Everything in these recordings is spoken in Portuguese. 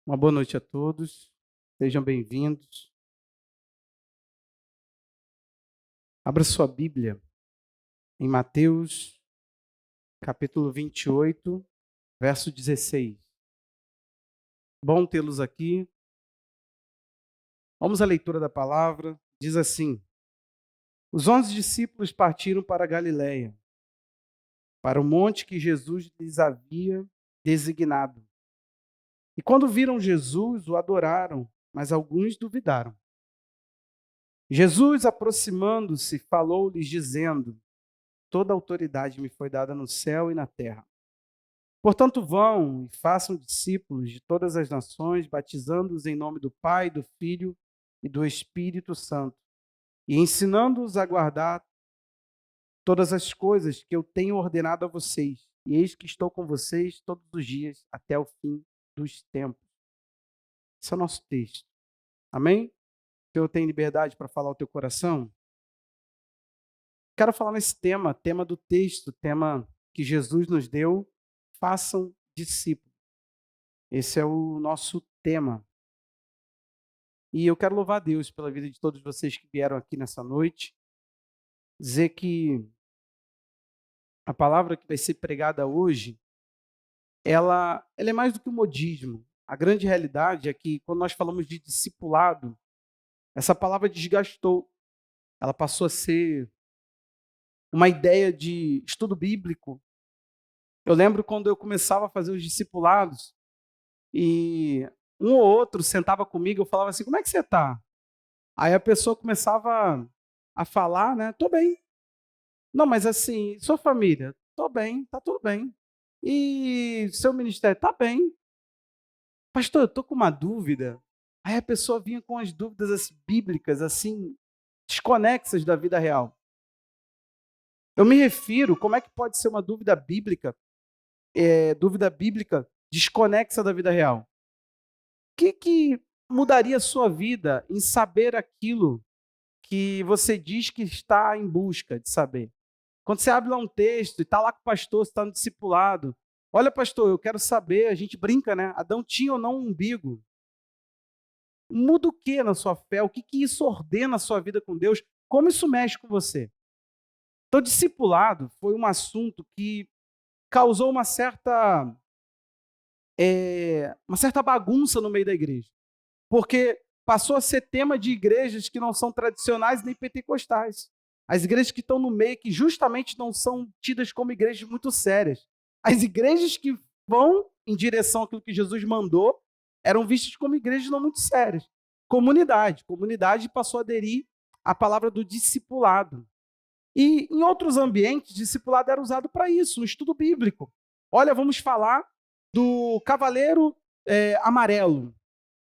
Uma boa noite a todos, sejam bem-vindos. Abra sua Bíblia em Mateus, capítulo 28, verso 16. Bom tê-los aqui. Vamos à leitura da palavra. Diz assim: Os 11 discípulos partiram para a Galiléia, para o monte que Jesus lhes havia designado. E quando viram Jesus, o adoraram, mas alguns duvidaram. Jesus, aproximando-se, falou-lhes, dizendo: Toda autoridade me foi dada no céu e na terra. Portanto, vão e façam discípulos de todas as nações, batizando-os em nome do Pai, do Filho e do Espírito Santo, e ensinando-os a guardar todas as coisas que eu tenho ordenado a vocês. E eis que estou com vocês todos os dias, até o fim dos tempos. Esse é o nosso texto. Amém? O Senhor tem liberdade para falar ao teu coração? Quero falar nesse tema do texto, tema que Jesus nos deu: façam discípulos. Esse é o nosso tema. E eu quero louvar a Deus pela vida de todos vocês que vieram aqui nessa noite, dizer que a palavra que vai ser pregada hoje, ela é mais do que um modismo. A grande realidade é que quando nós falamos de discipulado, essa palavra desgastou. Ela passou a ser uma ideia de estudo bíblico. Eu lembro quando eu começava a fazer os discipulados e um ou outro sentava comigo, eu falava assim: como é que você está? Aí a pessoa começava a falar, né? Tô bem. Não, mas assim, sua família? Tô bem, tá tudo bem. E seu ministério? Tá bem. Pastor, eu tô com uma dúvida. Aí a pessoa vinha com as dúvidas assim, bíblicas, assim, desconexas da vida real. Eu me refiro, como é que pode ser uma dúvida bíblica desconexa da vida real? O que mudaria a sua vida em saber aquilo que você diz que está em busca de saber? Quando você abre lá um texto e está lá com o pastor, você está no discipulado. Olha, pastor, eu quero saber, a gente brinca, né? Adão tinha ou não um umbigo? Muda o que na sua fé? O que isso ordena a sua vida com Deus? Como isso mexe com você? Então, discipulado foi um assunto que causou uma certa bagunça no meio da igreja. Porque passou a ser tema de igrejas que não são tradicionais nem pentecostais. As igrejas que estão no meio, que justamente não são tidas como igrejas muito sérias. As igrejas que vão em direção àquilo que Jesus mandou eram vistas como igrejas não muito sérias. Comunidade passou a aderir à palavra do discipulado. E em outros ambientes, discipulado era usado para isso, no estudo bíblico. Olha, vamos falar do cavaleiro amarelo,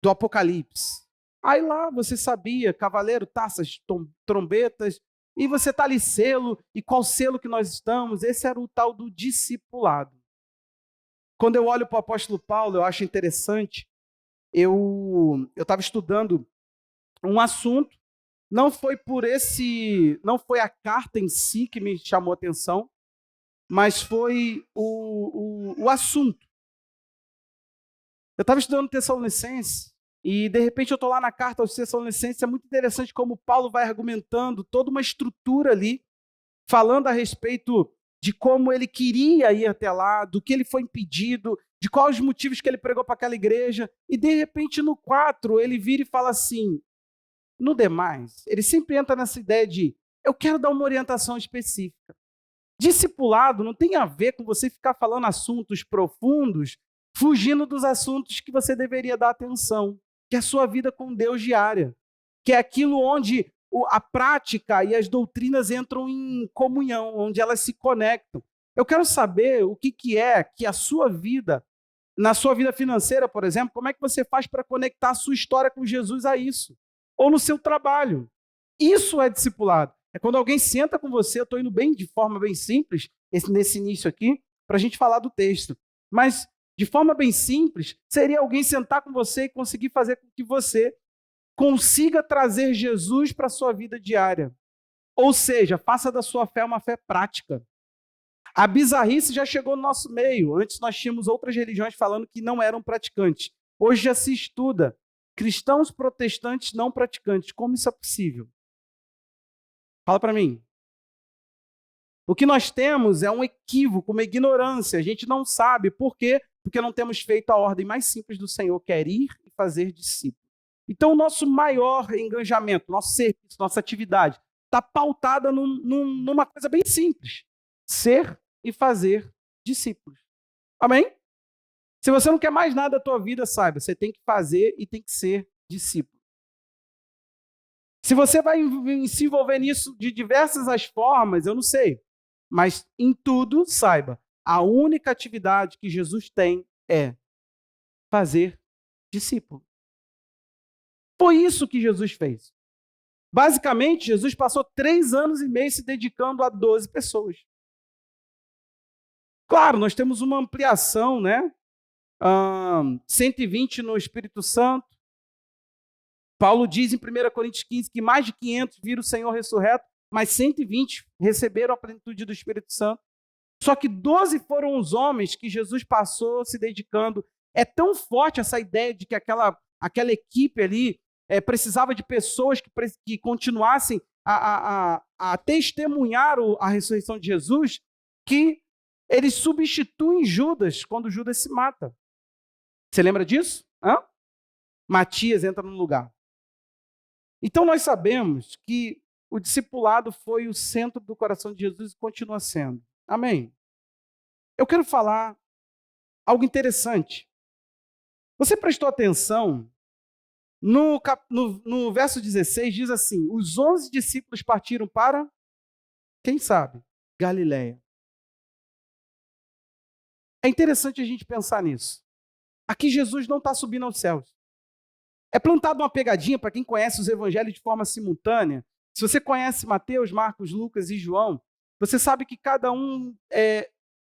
do Apocalipse. Aí lá você sabia, cavaleiro, taças, trombetas, e você está ali selo, e qual selo que nós estamos? Esse era o tal do discipulado. Quando eu olho para o apóstolo Paulo, eu acho interessante, eu estava estudando um assunto, não foi a carta em si que me chamou a atenção, mas foi o assunto. Eu estava estudando Tessalonicenses, e, de repente, eu estou lá na carta aos Tessalonicenses. É muito interessante como Paulo vai argumentando toda uma estrutura ali, falando a respeito de como ele queria ir até lá, do que ele foi impedido, de quais os motivos que ele pregou para aquela igreja. E, de repente, no 4, ele vira e fala assim, no demais, ele sempre entra nessa ideia de, eu quero dar uma orientação específica. Discipulado não tem a ver com você ficar falando assuntos profundos, fugindo dos assuntos que você deveria dar atenção, que é a sua vida com Deus diária, que é aquilo onde a prática e as doutrinas entram em comunhão, onde elas se conectam. Eu quero saber o que é que a sua vida, na sua vida financeira, por exemplo, como é que você faz para conectar a sua história com Jesus a isso? Ou no seu trabalho. Isso é discipulado. É quando alguém senta com você, eu estou indo bem de forma bem simples, nesse início aqui, para a gente falar do texto. Mas, de forma bem simples, seria alguém sentar com você e conseguir fazer com que você consiga trazer Jesus para a sua vida diária. Ou seja, faça da sua fé uma fé prática. A bizarrice já chegou no nosso meio. Antes nós tínhamos outras religiões falando que não eram praticantes. Hoje já se estuda cristãos protestantes não praticantes. Como isso é possível? Fala para mim. O que nós temos é um equívoco, uma ignorância. A gente não sabe. Por quê? Porque não temos feito a ordem mais simples do Senhor, que é ir e fazer discípulos. Então, o nosso maior engajamento, nosso serviço, nossa atividade, está pautada numa coisa bem simples. Ser e fazer discípulos. Amém? Se você não quer mais nada da tua vida, saiba, você tem que fazer e tem que ser discípulo. Se você vai se envolver nisso de diversas as formas, eu não sei. Mas em tudo, saiba, a única atividade que Jesus tem é fazer discípulo. Foi isso que Jesus fez. Basicamente, Jesus passou 3 anos e meio se dedicando a 12 pessoas. Claro, nós temos uma ampliação, né? 120 no Espírito Santo. Paulo diz em 1 Coríntios 15 que mais de 500 viram o Senhor ressurreto, mas 120 receberam a plenitude do Espírito Santo. Só que 12 foram os homens que Jesus passou se dedicando. É tão forte essa ideia de que aquela equipe ali precisava de pessoas que continuassem a testemunhar a ressurreição de Jesus, que eles substituem Judas quando Judas se mata. Você lembra disso? Matias entra no lugar. Então nós sabemos que o discipulado foi o centro do coração de Jesus e continua sendo. Amém? Eu quero falar algo interessante. Você prestou atenção? No verso 16 diz assim: os 11 discípulos partiram para, quem sabe, Galiléia. É interessante a gente pensar nisso. Aqui Jesus não está subindo aos céus. É plantada uma pegadinha para quem conhece os evangelhos de forma simultânea. Se você conhece Mateus, Marcos, Lucas e João, você sabe que cada um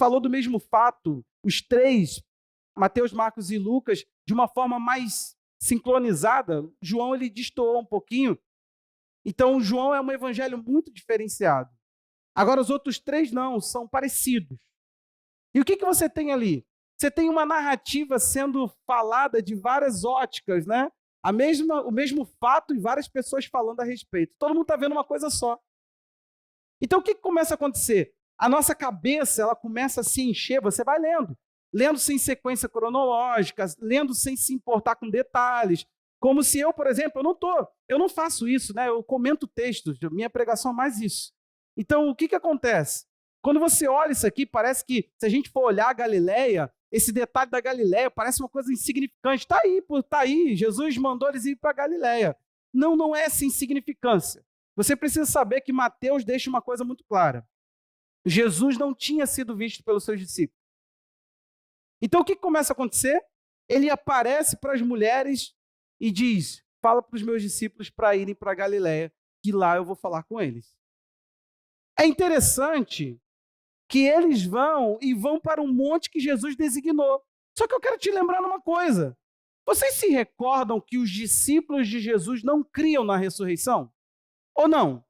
falou do mesmo fato. Os 3, Mateus, Marcos e Lucas, de uma forma mais sincronizada. João, ele destoou um pouquinho. Então, João é um evangelho muito diferenciado. Agora, os outros 3 não, são parecidos. E o que você tem ali? Você tem uma narrativa sendo falada de várias óticas, né? O mesmo fato e várias pessoas falando a respeito. Todo mundo está vendo uma coisa só. Então, o que começa a acontecer? A nossa cabeça, ela começa a se encher, você vai lendo. Lendo sem sequência cronológica, lendo sem se importar com detalhes. Como se eu, por exemplo, eu não faço isso, né? Eu comento textos, minha pregação é mais isso. Então, o que acontece? Quando você olha isso aqui, parece que, se a gente for olhar a Galileia, esse detalhe da Galileia parece uma coisa insignificante. Está aí, Jesus mandou eles ir para a Galileia. Não é essa insignificância. Você precisa saber que Mateus deixa uma coisa muito clara. Jesus não tinha sido visto pelos seus discípulos. Então, o que começa a acontecer? Ele aparece para as mulheres e diz: fala para os meus discípulos para irem para a Galileia, que lá eu vou falar com eles. É interessante que eles vão para um monte que Jesus designou. Só que eu quero te lembrar uma coisa. Vocês se recordam que os discípulos de Jesus não criam na ressurreição? Ou não?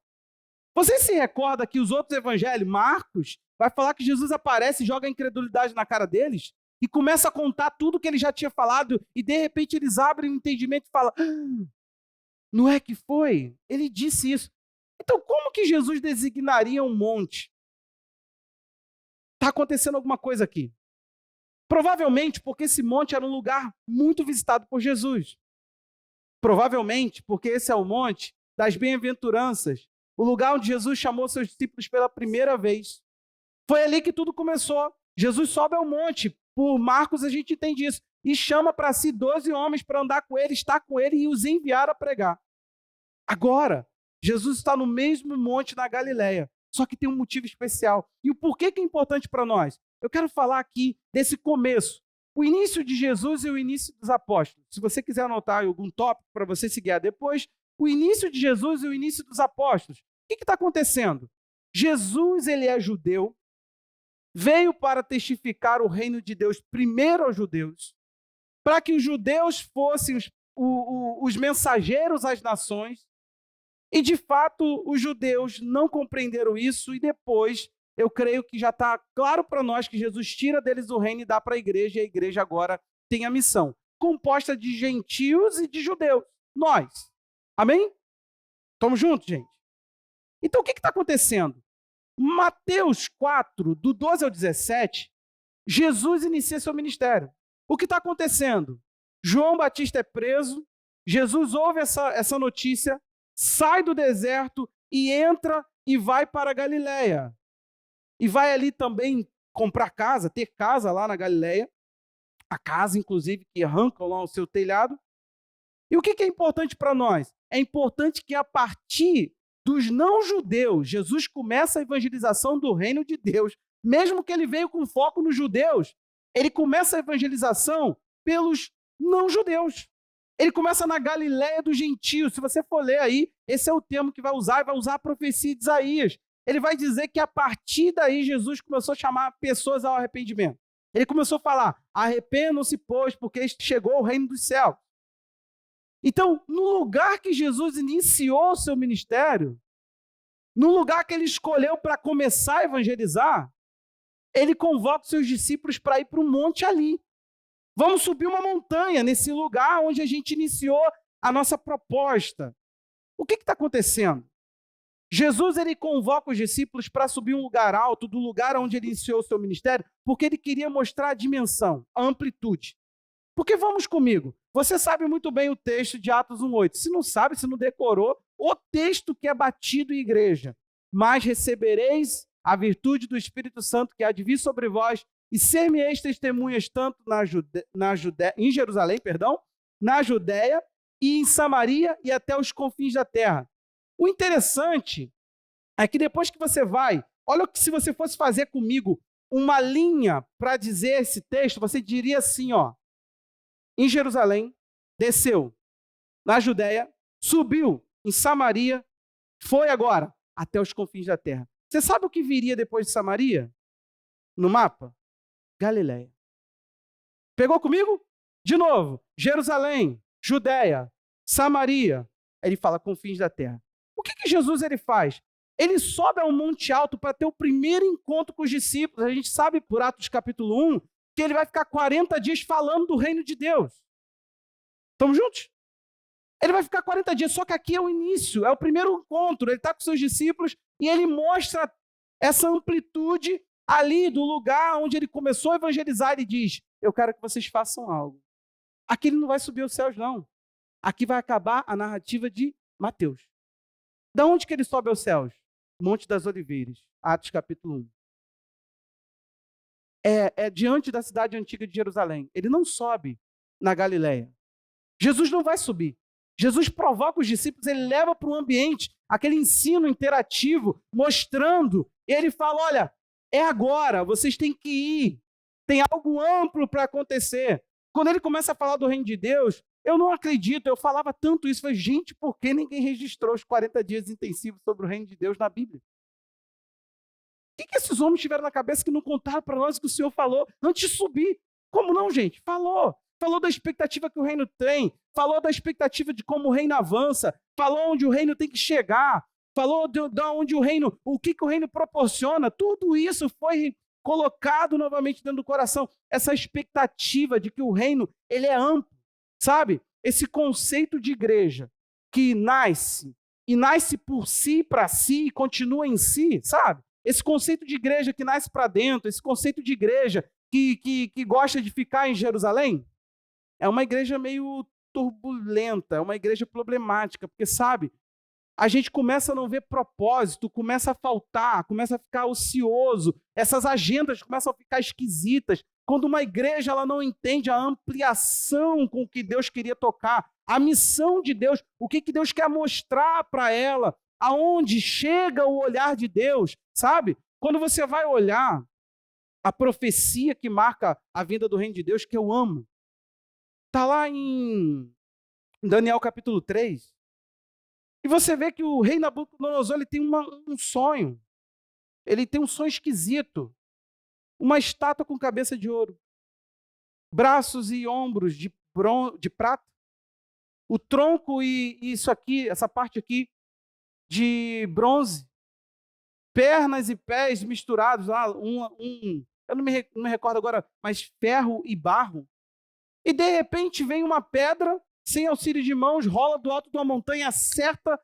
Vocês se recordam que os outros evangelhos, Marcos, vai falar que Jesus aparece e joga a incredulidade na cara deles? E começa a contar tudo que ele já tinha falado e de repente eles abrem o entendimento e falam: não é que foi? Ele disse isso. Então como que Jesus designaria um monte? Está acontecendo alguma coisa aqui. Provavelmente porque esse monte era um lugar muito visitado por Jesus. Provavelmente porque esse é o monte das bem-aventuranças, o lugar onde Jesus chamou seus discípulos pela primeira vez. Foi ali que tudo começou. Jesus sobe ao monte, por Marcos a gente entende isso, e chama para si 12 homens para andar com ele, estar com ele e os enviar a pregar. Agora, Jesus está no mesmo monte na Galileia. Só que tem um motivo especial. E o porquê que é importante para nós? Eu quero falar aqui desse começo. O início de Jesus e o início dos apóstolos. Se você quiser anotar algum tópico para você se guiar depois, o início de Jesus e o início dos apóstolos. O que está acontecendo? Jesus, ele é judeu, veio para testificar o reino de Deus primeiro aos judeus, para que os judeus fossem os mensageiros às nações. E, de fato, os judeus não compreenderam isso e depois, eu creio que já está claro para nós que Jesus tira deles o reino e dá para a igreja, e a igreja agora tem a missão. composta de gentios e de judeus. Nós. Amém? Estamos juntos, gente? Então, o que está acontecendo? Mateus 4, do 12 ao 17, Jesus inicia seu ministério. O que está acontecendo? João Batista é preso, Jesus ouve essa notícia, sai do deserto e entra e vai para a Galileia. E vai ali também comprar casa, ter casa lá na Galileia, a casa, inclusive, que arrancam lá o seu telhado. E o que é importante para nós? É importante que a partir dos não-judeus, Jesus começa a evangelização do reino de Deus. Mesmo que ele veio com foco nos judeus, ele começa a evangelização pelos não-judeus. Ele começa na Galileia dos gentios. Se você for ler aí, esse é o termo que vai usar a profecia de Isaías. Ele vai dizer que a partir daí Jesus começou a chamar pessoas ao arrependimento. Ele começou a falar, arrependam-se, pois, porque chegou o reino dos céus. Então, no lugar que Jesus iniciou o seu ministério, no lugar que ele escolheu para começar a evangelizar, ele convoca os seus discípulos para ir para um monte ali. Vamos subir uma montanha nesse lugar onde a gente iniciou a nossa proposta. O que está acontecendo? Jesus ele convoca os discípulos para subir um lugar alto, do lugar onde ele iniciou o seu ministério, porque ele queria mostrar a dimensão, a amplitude. Porque vamos comigo, você sabe muito bem o texto de Atos 1:8. Se não sabe, se não decorou, o texto que é batido em igreja. Mas recebereis a virtude do Espírito Santo que há de vir sobre vós, e ser-me-eis testemunhas tanto em Jerusalém, na Judéia e em Samaria e até os confins da terra. O interessante é que depois que você vai, olha que se você fosse fazer comigo uma linha para dizer esse texto, você diria assim, ó, em Jerusalém, desceu na Judéia, subiu em Samaria, foi agora até os confins da terra. Você sabe o que viria depois de Samaria? No mapa? Galileia. Pegou comigo? De novo, Jerusalém, Judéia, Samaria. Aí ele fala confins da terra. O que Jesus ele faz? Ele sobe a um monte alto para ter o primeiro encontro com os discípulos. A gente sabe por Atos capítulo 1 que ele vai ficar 40 dias falando do reino de Deus. Estamos juntos? Ele vai ficar 40 dias, só que aqui é o início, é o primeiro encontro. Ele está com seus discípulos e ele mostra essa amplitude ali do lugar onde ele começou a evangelizar. Ele diz, eu quero que vocês façam algo. Aqui ele não vai subir aos céus, não. Aqui vai acabar a narrativa de Mateus. Da onde que ele sobe aos céus? Monte das Oliveiras, Atos capítulo 1. É diante da cidade antiga de Jerusalém. Ele não sobe na Galileia. Jesus não vai subir. Jesus provoca os discípulos, ele leva para um ambiente, aquele ensino interativo, mostrando, e ele fala, olha, é agora, vocês têm que ir, tem algo amplo para acontecer. Quando ele começa a falar do reino de Deus, eu não acredito, eu falava tanto isso, falei, gente, por que ninguém registrou os 40 dias intensivos sobre o reino de Deus na Bíblia? O que esses homens tiveram na cabeça que não contaram para nós o que o Senhor falou antes de subir? Como não, gente? Falou. Falou da expectativa que o reino tem, falou da expectativa de como o reino avança, falou onde o reino tem que chegar, falou de onde o reino, o que o reino proporciona. Tudo isso foi colocado novamente dentro do coração. Essa expectativa de que o reino ele é amplo, sabe? Esse conceito de igreja que nasce, e nasce por si, para si, e continua em si, sabe? Esse conceito de igreja que nasce para dentro, esse conceito de igreja que gosta de ficar em Jerusalém, é uma igreja meio turbulenta, é uma igreja problemática, porque, sabe, a gente começa a não ver propósito, começa a faltar, começa a ficar ocioso, essas agendas começam a ficar esquisitas, quando uma igreja ela não entende a ampliação com que Deus queria tocar, a missão de Deus, o que Deus quer mostrar para ela, aonde chega o olhar de Deus, sabe? Quando você vai olhar a profecia que marca a vinda do reino de Deus, que eu amo, está lá em Daniel capítulo 3, e você vê que o rei Nabucodonosor ele tem um sonho, ele tem um sonho esquisito, uma estátua com cabeça de ouro, braços e ombros de prata, o tronco e isso aqui, essa parte aqui, de bronze, pernas e pés misturados lá, eu não me recordo agora, mas ferro e barro. E de repente vem uma pedra, sem auxílio de mãos, rola do alto de uma montanha, acerta,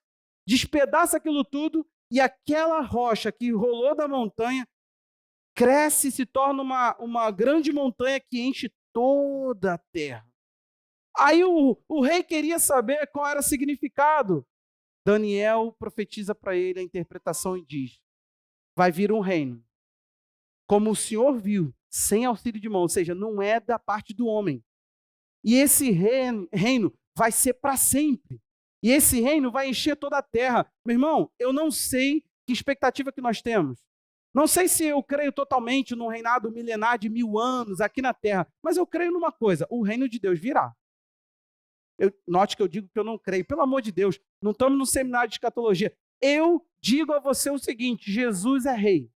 despedaça aquilo tudo, e aquela rocha que rolou da montanha cresce e se torna uma grande montanha que enche toda a terra. Aí o rei queria saber qual era o significado. Daniel profetiza para ele a interpretação e diz: vai vir um reino, como o Senhor viu, sem auxílio de mão, ou seja, não é da parte do homem. E esse reino vai ser para sempre. E esse reino vai encher toda a terra. Meu irmão, eu não sei que expectativa que nós temos. Não sei se eu creio totalmente num reinado milenar de 1000 anos aqui na terra, mas eu creio numa coisa: o reino de Deus virá. Note que eu digo que eu não creio. Pelo amor de Deus, não estamos no seminário de escatologia. Eu digo a você o seguinte: Jesus é rei.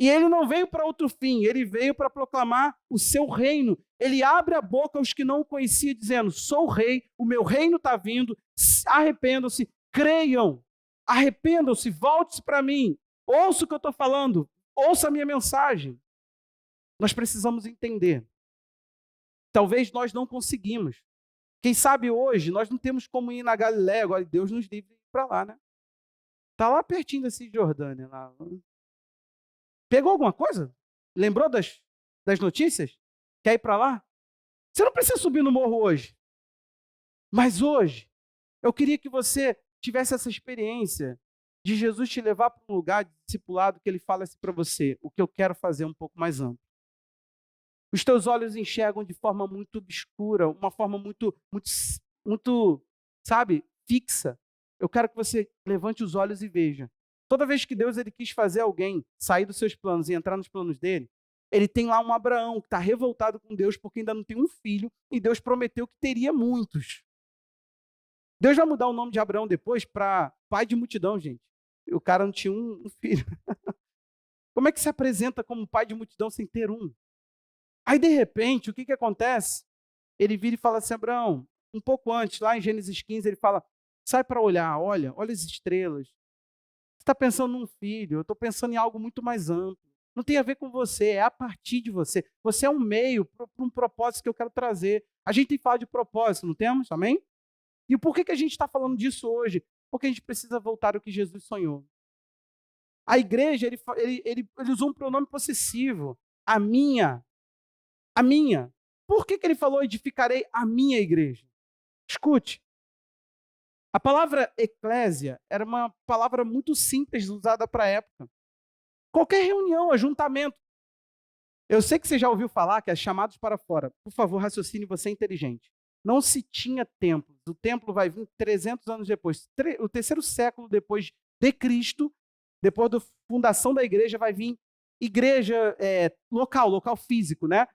E ele não veio para outro fim, ele veio para proclamar o seu reino. Ele abre a boca aos que não o conheciam, dizendo: sou rei, o meu reino está vindo, arrependam-se, creiam, arrependam-se, volte-se para mim, ouça o que eu estou falando, ouça a minha mensagem. Nós precisamos entender. Talvez nós não conseguimos. Quem sabe hoje nós não temos como ir na Galiléia, agora Deus nos livre para lá, né? Está lá pertinho da Cisjordânia. Lá. Pegou alguma coisa? Lembrou das notícias? Quer ir para lá? Você não precisa subir no morro hoje. Mas hoje, eu queria que você tivesse essa experiência de Jesus te levar para um lugar de discipulado que ele fala assim para você: o que eu quero fazer é um pouco mais amplo. Os teus olhos enxergam de forma muito obscura, uma forma muito, sabe, fixa. Eu quero que você levante os olhos e veja. Toda vez que Deus ele quis fazer alguém sair dos seus planos e entrar nos planos dele, ele tem lá um Abraão que está revoltado com Deus porque ainda não tem um filho e Deus prometeu que teria muitos. Deus vai mudar o nome de Abraão depois para pai de multidão, gente. O cara não tinha um filho. Como é que se apresenta como pai de multidão sem ter um? Aí, de repente, o que acontece? Ele vira e fala assim: Abraão, um pouco antes, lá em Gênesis 15, ele fala: sai para olhar, olha as estrelas. Você está pensando num filho, eu estou pensando em algo muito mais amplo. Não tem a ver com você, é a partir de você. Você é um meio para um propósito que eu quero trazer. A gente tem que falar de propósito, não temos? Amém? E por que a gente está falando disso hoje? Porque a gente precisa voltar ao que Jesus sonhou. A igreja, ele usou um pronome possessivo. A minha. Por que ele falou: edificarei a minha igreja? Escute. A palavra eclésia era uma palavra muito simples usada para a época. Qualquer reunião, ajuntamento. Eu sei que você já ouviu falar que é chamados para fora. Por favor, raciocine, você é inteligente. Não se tinha templo. O templo vai vir 300 anos depois. O terceiro século depois de Cristo, depois da fundação da igreja, vai vir igreja local físico, né?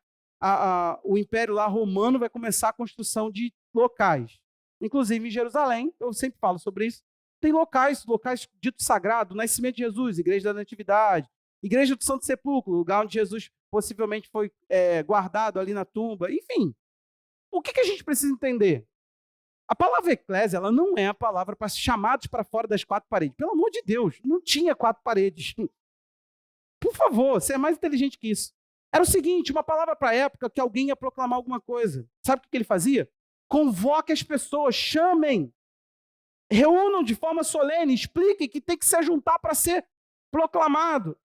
O Império lá romano vai começar a construção de locais. Inclusive em Jerusalém, eu sempre falo sobre isso, tem locais ditos sagrados: Nascimento de Jesus, Igreja da Natividade, Igreja do Santo Sepulcro, lugar onde Jesus possivelmente foi guardado ali na tumba, enfim. O que a gente precisa entender? A palavra eclésia, ela não é a palavra para chamados para fora das 4 paredes. Pelo amor de Deus, não tinha 4 paredes. Por favor, você é mais inteligente que isso. Era o seguinte: uma palavra para a época que alguém ia proclamar alguma coisa. Sabe o que ele fazia? Convoque as pessoas, chamem, reúnam de forma solene, expliquem que tem que se ajuntar para ser proclamado.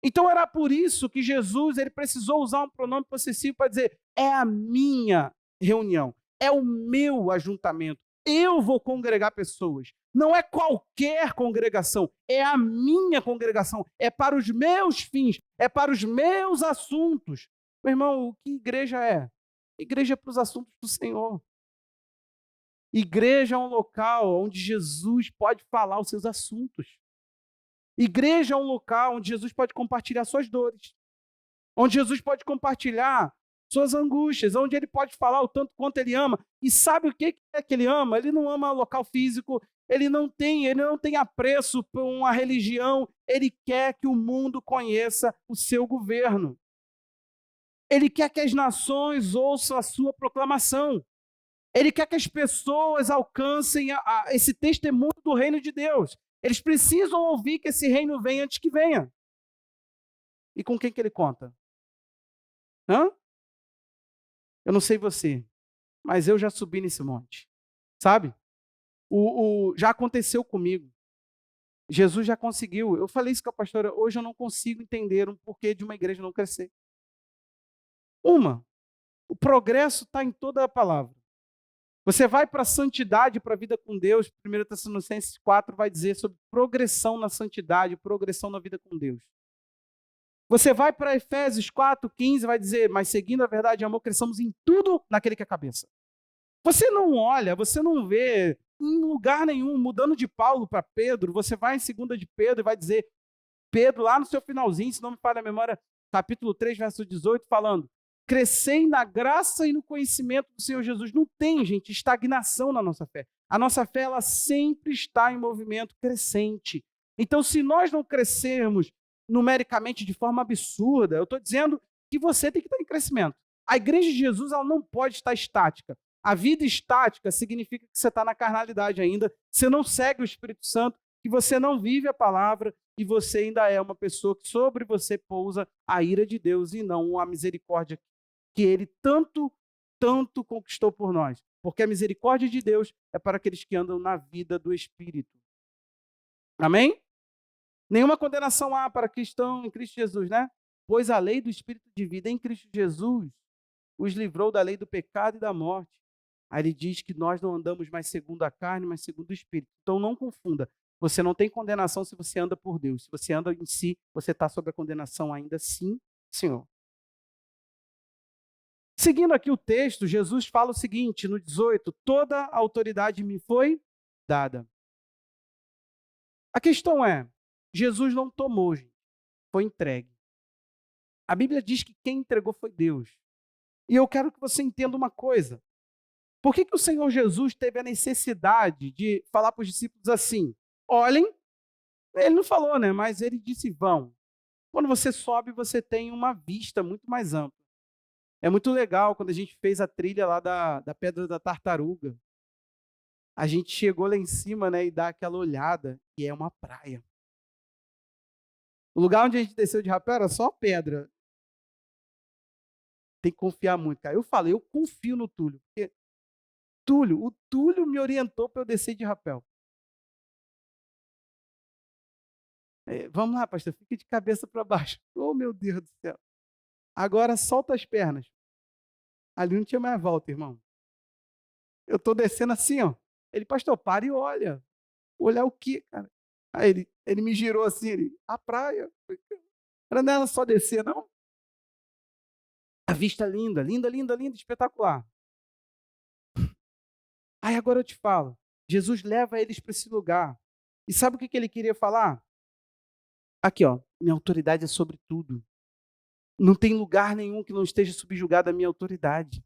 Então era por isso que Jesus ele precisou usar um pronome possessivo para dizer: é a minha reunião, é o meu ajuntamento, eu vou congregar pessoas. Não é qualquer congregação, é a minha congregação, é para os meus fins, é para os meus assuntos. Meu irmão, o que igreja é? Igreja é para os assuntos do Senhor. Igreja é um local onde Jesus pode falar os seus assuntos. Igreja é um local onde Jesus pode compartilhar suas dores, onde Jesus pode compartilhar suas angústias, onde ele pode falar o tanto quanto ele ama. E sabe o que é que ele ama? Ele não ama local físico, ele não tem apreço por uma religião, ele quer que o mundo conheça o seu governo. Ele quer que as nações ouçam a sua proclamação. Ele quer que as pessoas alcancem esse testemunho do reino de Deus. Eles precisam ouvir que esse reino vem antes que venha. E com quem que ele conta? Eu não sei você, mas eu já subi nesse monte, sabe? Já aconteceu comigo. Jesus já conseguiu. Eu falei isso com a pastora. Hoje eu não consigo entender um porquê de uma igreja não crescer. O progresso está em toda a palavra. Você vai para a santidade, para a vida com Deus. 1 Tessalonicenses 4 vai dizer sobre progressão na santidade, progressão na vida com Deus. Você vai para Efésios 4:15, vai dizer, mas seguindo a verdade e amor, cresçamos em tudo naquele que é a cabeça. Você não olha, você não vê em lugar nenhum, mudando de Paulo para Pedro, você vai em 2 de Pedro e vai dizer, Pedro, lá no seu finalzinho, se não me falha a memória, capítulo 3, verso 18, falando, crescei na graça e no conhecimento do Senhor Jesus. Não tem, gente, estagnação na nossa fé. A nossa fé, ela sempre está em movimento crescente. Então, se nós não crescermos numericamente de forma absurda, eu estou dizendo que você tem que estar em crescimento. A igreja de Jesus, ela não pode estar estática. A vida estática significa que você está na carnalidade ainda, você não segue o Espírito Santo, que você não vive a palavra e você ainda é uma pessoa que sobre você pousa a ira de Deus e não a misericórdia que ele tanto conquistou por nós. Porque a misericórdia de Deus é para aqueles que andam na vida do Espírito. Amém? Nenhuma condenação há para cristão em Cristo Jesus, né? Pois a lei do Espírito de vida em Cristo Jesus os livrou da lei do pecado e da morte. Aí ele diz que nós não andamos mais segundo a carne, mas segundo o Espírito. Então não confunda. Você não tem condenação se você anda por Deus. Se você anda em si, você está sob a condenação ainda, sim, Senhor. Seguindo aqui o texto, Jesus fala o seguinte, no 18, toda a autoridade me foi dada. A questão é, Jesus não tomou, gente, foi entregue. A Bíblia diz que quem entregou foi Deus. E eu quero que você entenda uma coisa. Por que o Senhor Jesus teve a necessidade de falar para os discípulos assim? Olhem, ele não falou, né? Mas ele disse, vão. Quando você sobe, você tem uma vista muito mais ampla. É muito legal quando a gente fez a trilha lá da Pedra da Tartaruga. A gente chegou lá em cima, né, e dá aquela olhada, e é uma praia. O lugar onde a gente desceu de rapel era só pedra. Tem que confiar muito, cara. Eu falei, eu confio no Túlio, porque o Túlio me orientou para eu descer de rapel. Vamos lá, pastor, fique de cabeça para baixo. Oh, meu Deus do céu. Agora solta as pernas. Ali não tinha mais volta, irmão. Eu estou descendo assim, ó. Ele, pastor, para e olha. Olhar o quê, cara? Aí ele me girou assim, a praia. Não era só descer, não. A vista linda, linda, linda, linda, espetacular. Aí agora eu te falo, Jesus leva eles para esse lugar. E sabe o que ele queria falar? Aqui, ó, minha autoridade é sobre tudo. Não tem lugar nenhum que não esteja subjugado à minha autoridade.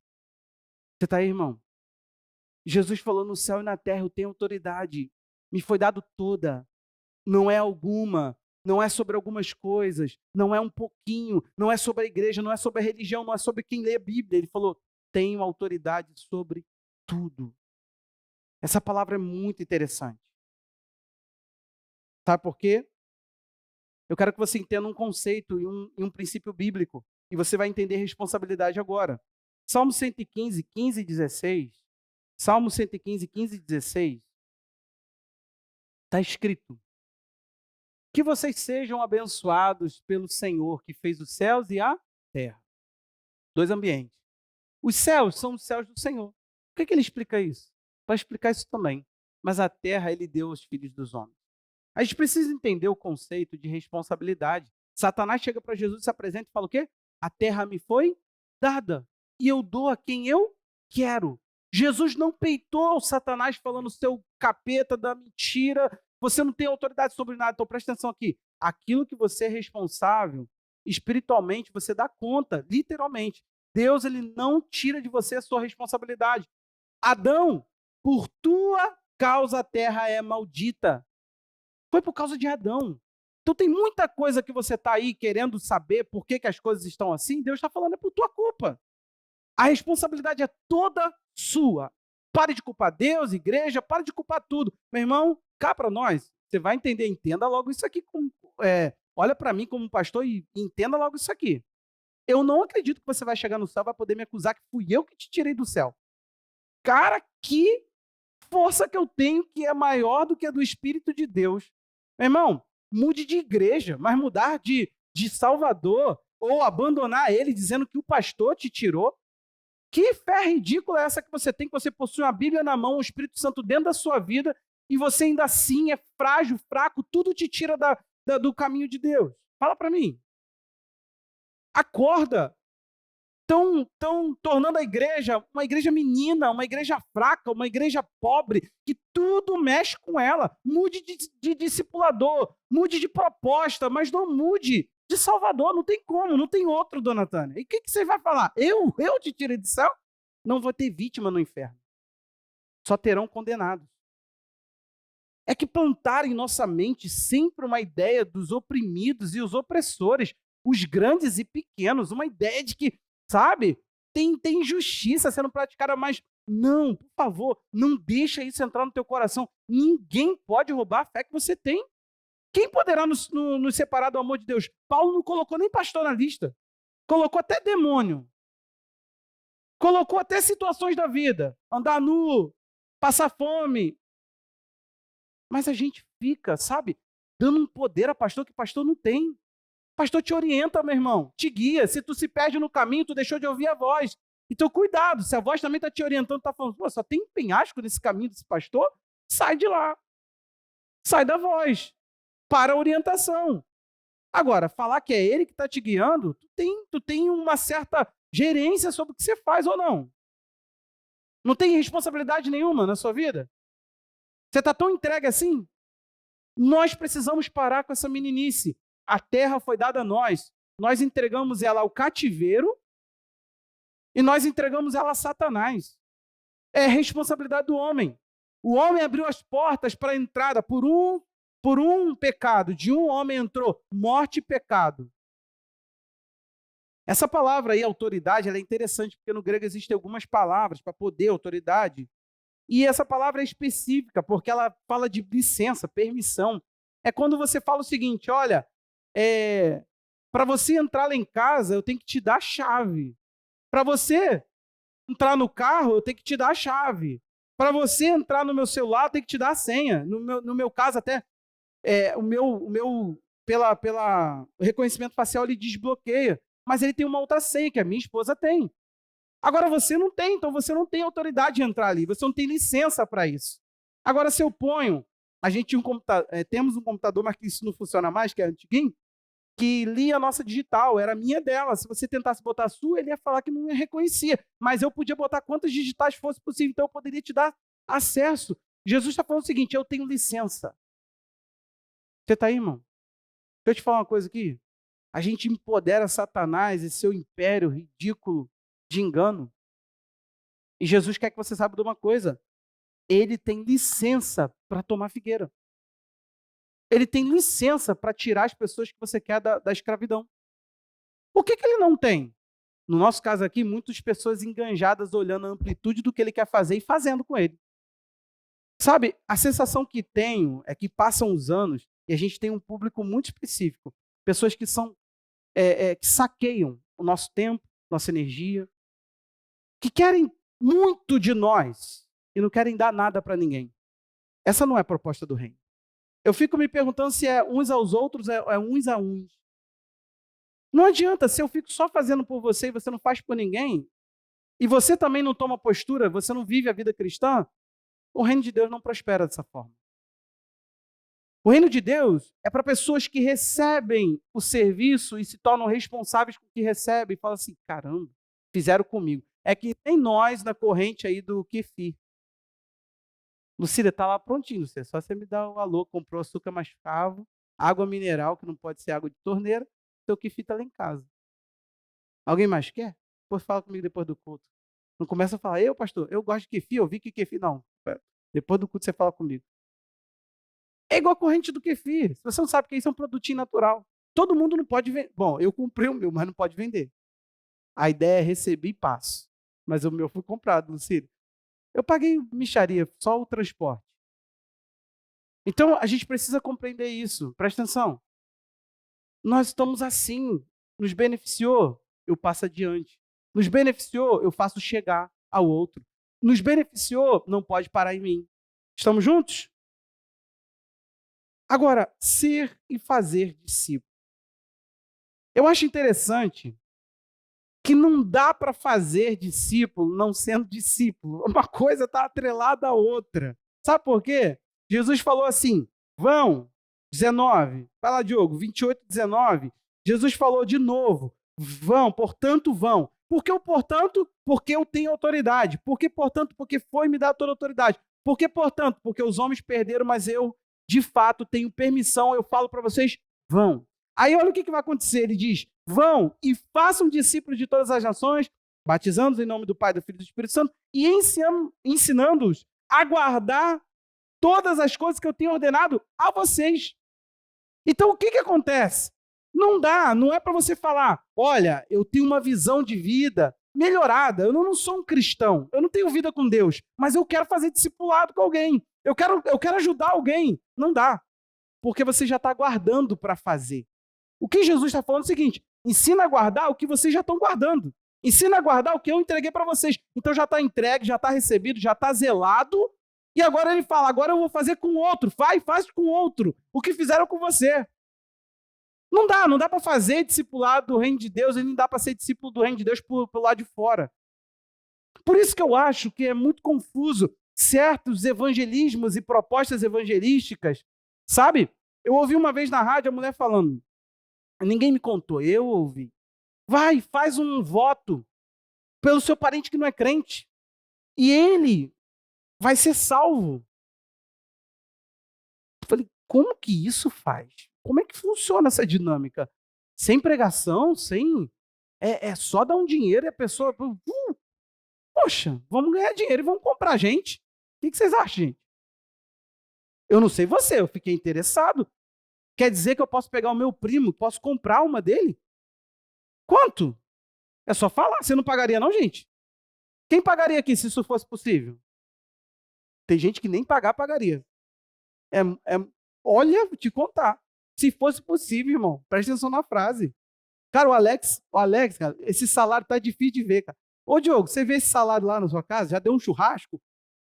Você está aí, irmão? Jesus falou, no céu e na terra eu tenho autoridade. Me foi dado toda. Não é alguma. Não é sobre algumas coisas. Não é um pouquinho. Não é sobre a igreja. Não é sobre a religião. Não é sobre quem lê a Bíblia. Ele falou, tenho autoridade sobre tudo. Essa palavra é muito interessante. Sabe por quê? Eu quero que você entenda um conceito e um princípio bíblico. E você vai entender responsabilidade agora. Salmo 115, 15 e 16. Salmo 115, 15 e 16. Está escrito. Que vocês sejam abençoados pelo Senhor, que fez os céus e a terra. Dois ambientes. Os céus são os céus do Senhor. Por que ele explica isso? Para explicar isso também. Mas a terra ele deu aos filhos dos homens. A gente precisa entender o conceito de responsabilidade. Satanás chega para Jesus e se apresenta e fala o quê? A terra me foi dada e eu dou a quem eu quero. Jesus não peitou o Satanás falando seu capeta da mentira, você não tem autoridade sobre nada. Então presta atenção aqui. Aquilo que você é responsável, espiritualmente, você dá conta, literalmente. Deus ele não tira de você a sua responsabilidade. Adão, por tua causa a terra é maldita. Foi por causa de Adão. Então tem muita coisa que você está aí querendo saber por que as coisas estão assim. Deus está falando, é por tua culpa. A responsabilidade é toda sua. Pare de culpar Deus, igreja, pare de culpar tudo. Meu irmão, cá para nós, você vai entender, entenda logo isso aqui. Olha para mim como pastor e entenda logo isso aqui. eu não acredito que você vai chegar no céu e vai poder me acusar que fui eu que te tirei do céu. Cara, que força que eu tenho que é maior do que a do Espírito de Deus. Meu irmão, mude de igreja, mas mudar de Salvador ou abandonar ele dizendo que o pastor te tirou. Que fé ridícula é essa que você tem, que você possui uma Bíblia na mão, o Espírito Santo dentro da sua vida e você ainda assim é frágil, fraco, tudo te tira do caminho de Deus. Fala para mim. Acorda. Estão tornando a igreja uma igreja menina, uma igreja fraca, uma igreja pobre, que tudo mexe com ela. Mude de discipulador, mude de proposta, mas não mude de Salvador. Não tem como, não tem outro, dona Tânia. E o que você vai falar? Eu te tirei do céu? Não vou ter vítima no inferno. Só terão condenados. É que plantaram em nossa mente sempre uma ideia dos oprimidos e os opressores, os grandes e pequenos, uma ideia de que, sabe, tem injustiça sendo praticada, mas não, por favor, não deixa isso entrar no teu coração. Ninguém pode roubar a fé que você tem. Quem poderá nos separar do amor de Deus? Paulo não colocou nem pastor na lista. Colocou até demônio. Colocou até situações da vida. Andar nu, passar fome. Mas a gente fica, sabe, dando um poder a pastor que pastor não tem. Pastor te orienta, meu irmão, te guia. Se tu se perde no caminho, tu deixou de ouvir a voz. Então, cuidado, se a voz também está te orientando, está falando, pô, só tem penhasco nesse caminho desse pastor, sai de lá. Sai da voz. Para a orientação. Agora, falar que é ele que está te guiando, tu tem uma certa gerência sobre o que você faz ou não. Não tem responsabilidade nenhuma na sua vida? Você está tão entregue assim? Nós precisamos parar com essa meninice. A terra foi dada a nós. Nós entregamos ela ao cativeiro e nós entregamos ela a Satanás. É responsabilidade do homem. O homem abriu as portas para a entrada por um pecado. De um homem entrou morte e pecado. Essa palavra aí, autoridade, ela é interessante, porque no grego existem algumas palavras para poder, autoridade. E essa palavra é específica, porque ela fala de licença, permissão. É quando você fala o seguinte, olha, para você entrar lá em casa, eu tenho que te dar a chave. Para você entrar no carro, eu tenho que te dar a chave. Para você entrar no meu celular, eu tenho que te dar a senha. No meu caso, até pela reconhecimento facial, ele desbloqueia. Mas ele tem uma outra senha, que a minha esposa tem. Agora você não tem, então você não tem autoridade de entrar ali, você não tem licença para isso. Agora, se eu ponho, a gente tinha temos um computador, mas que isso não funciona mais, que é antiguinho, que lia a nossa digital, era a minha dela. Se você tentasse botar a sua, ele ia falar que não reconhecia. Mas eu podia botar quantas digitais fosse possível, então eu poderia te dar acesso. Jesus está falando o seguinte, eu tenho licença. Você está aí, irmão? Deixa eu te falar uma coisa aqui. A gente empodera Satanás e seu império ridículo de engano. E Jesus quer que você saiba de uma coisa. Ele tem licença para tomar figueira. Ele tem licença para tirar as pessoas que você quer da escravidão. Por que ele não tem? No nosso caso aqui, muitas pessoas enganjadas olhando a amplitude do que ele quer fazer e fazendo com ele. Sabe, a sensação que tenho é que passam os anos e a gente tem um público muito específico. Pessoas que que saqueiam o nosso tempo, nossa energia, que querem muito de nós e não querem dar nada para ninguém. Essa não é a proposta do reino. Eu fico me perguntando se é uns aos outros, é uns a uns. Não adianta, se eu fico só fazendo por você e você não faz por ninguém, e você também não toma postura, você não vive a vida cristã, o reino de Deus não prospera dessa forma. O reino de Deus é para pessoas que recebem o serviço e se tornam responsáveis por que recebem e falam assim, caramba, fizeram comigo. É que nem nós na corrente aí do kefir. Lucília, está lá prontinho, Lucília. Só você me dá o alô, comprou açúcar mascavo, água mineral, que não pode ser água de torneira, seu kefir está lá em casa. Alguém mais quer? Depois fala comigo depois do culto. Não começa a falar, eu, pastor, eu gosto de kefir, eu vi que kefir... Não, depois do culto você fala comigo. É igual a corrente do kefir. Se você não sabe que isso é um produtinho natural. Todo mundo não pode vender. Bom, eu comprei o meu, mas não pode vender. A ideia é receber e passo. Mas o meu foi comprado, Lucília. Eu paguei mixaria, só o transporte. Então, a gente precisa compreender isso. Presta atenção. Nós estamos assim. Nos beneficiou. eu passo adiante. Nos beneficiou, eu faço chegar ao outro. Nos beneficiou, não pode parar em mim. Estamos juntos? Agora, ser e fazer discípulo. Eu acho interessante que não dá para fazer discípulo não sendo discípulo. Uma coisa está atrelada à outra. Sabe por quê? Jesus falou assim, vão, 19, vai lá, Diogo, 28, 19. Jesus falou de novo, vão, portanto vão. Por que o portanto? Porque eu tenho autoridade. Por que portanto? Porque foi-me dada toda a autoridade. Por que portanto? Porque os homens perderam, mas eu, de fato, tenho permissão, eu falo para vocês, vão. Aí olha o que vai acontecer, ele diz, vão e façam discípulos de todas as nações, batizando-os em nome do Pai, do Filho e do Espírito Santo e ensinando-os a guardar todas as coisas que eu tenho ordenado a vocês. Então o que acontece? Não dá, não é para você falar, olha, eu tenho uma visão de vida melhorada, eu não sou um cristão, eu não tenho vida com Deus, mas eu quero fazer discipulado com alguém, eu quero ajudar alguém. Não dá, porque você já está guardando para fazer. O que Jesus está falando é o seguinte, ensina a guardar o que vocês já estão guardando. Ensina a guardar o que eu entreguei para vocês. Então já está entregue, já está recebido, já está zelado. E agora ele fala, agora eu vou fazer com outro. Faz com outro o que fizeram com você. Não dá para fazer discipulado do reino de Deus e não dá para ser discípulo do reino de Deus pelo lado de fora. Por isso que eu acho que é muito confuso certos evangelismos e propostas evangelísticas. Sabe? Eu ouvi uma vez na rádio a mulher falando, ninguém me contou, eu ouvi. Vai, faz um voto pelo seu parente que não é crente. E ele vai ser salvo. Eu falei, como que isso faz? Como é que funciona essa dinâmica? Sem pregação, sem... É só dar um dinheiro e a pessoa... poxa, vamos ganhar dinheiro e vamos comprar gente. O que vocês acham, gente? Eu não sei você, eu fiquei interessado. Quer dizer que eu posso pegar o meu primo, posso comprar uma dele? Quanto? É só falar. Você não pagaria não, gente? Quem pagaria aqui se isso fosse possível? Tem gente que nem pagaria. Olha, vou te contar. Se fosse possível, irmão, presta atenção na frase. Cara, o Alex, cara, esse salário tá difícil de ver, cara. Ô, Diogo, você vê esse salário lá na sua casa? Já deu um churrasco?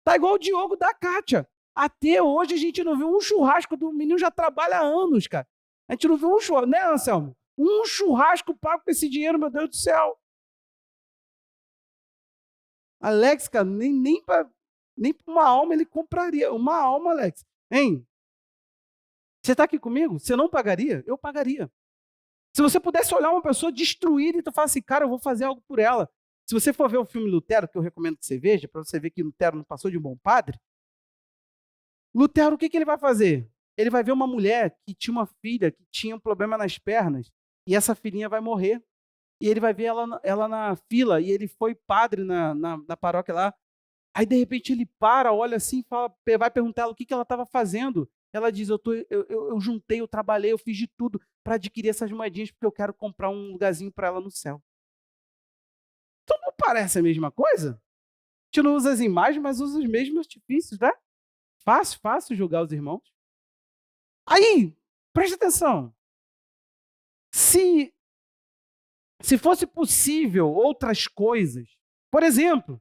Tá igual o Diogo da Kátia. Até hoje a gente não viu um churrasco do menino, já trabalha há anos, cara. A gente não viu um churrasco, né, Anselmo? Um churrasco pago com esse dinheiro, meu Deus do céu. Alex, cara, nem para uma alma ele compraria. Uma alma, Alex. Hein? Você está aqui comigo? Você não pagaria? Eu pagaria. Se você pudesse olhar uma pessoa destruída e tu falar assim, cara, eu vou fazer algo por ela. Se você for ver o filme Lutero, que eu recomendo que você veja, para você ver que Lutero não passou de um bom padre, Lutero, o que ele vai fazer? Ele vai ver uma mulher que tinha uma filha que tinha um problema nas pernas e essa filhinha vai morrer. E ele vai ver ela na fila, e ele foi padre na paróquia lá. Aí, de repente, ele para, olha assim, fala, vai perguntar ela o que ela estava fazendo. Ela diz, eu juntei, eu trabalhei, eu fiz de tudo para adquirir essas moedinhas, porque eu quero comprar um lugarzinho para ela no céu. Então, não parece a mesma coisa? A gente não usa as imagens, mas usa os mesmos artifícios, né? Fácil julgar os irmãos. Aí, preste atenção. Se fosse possível outras coisas, por exemplo,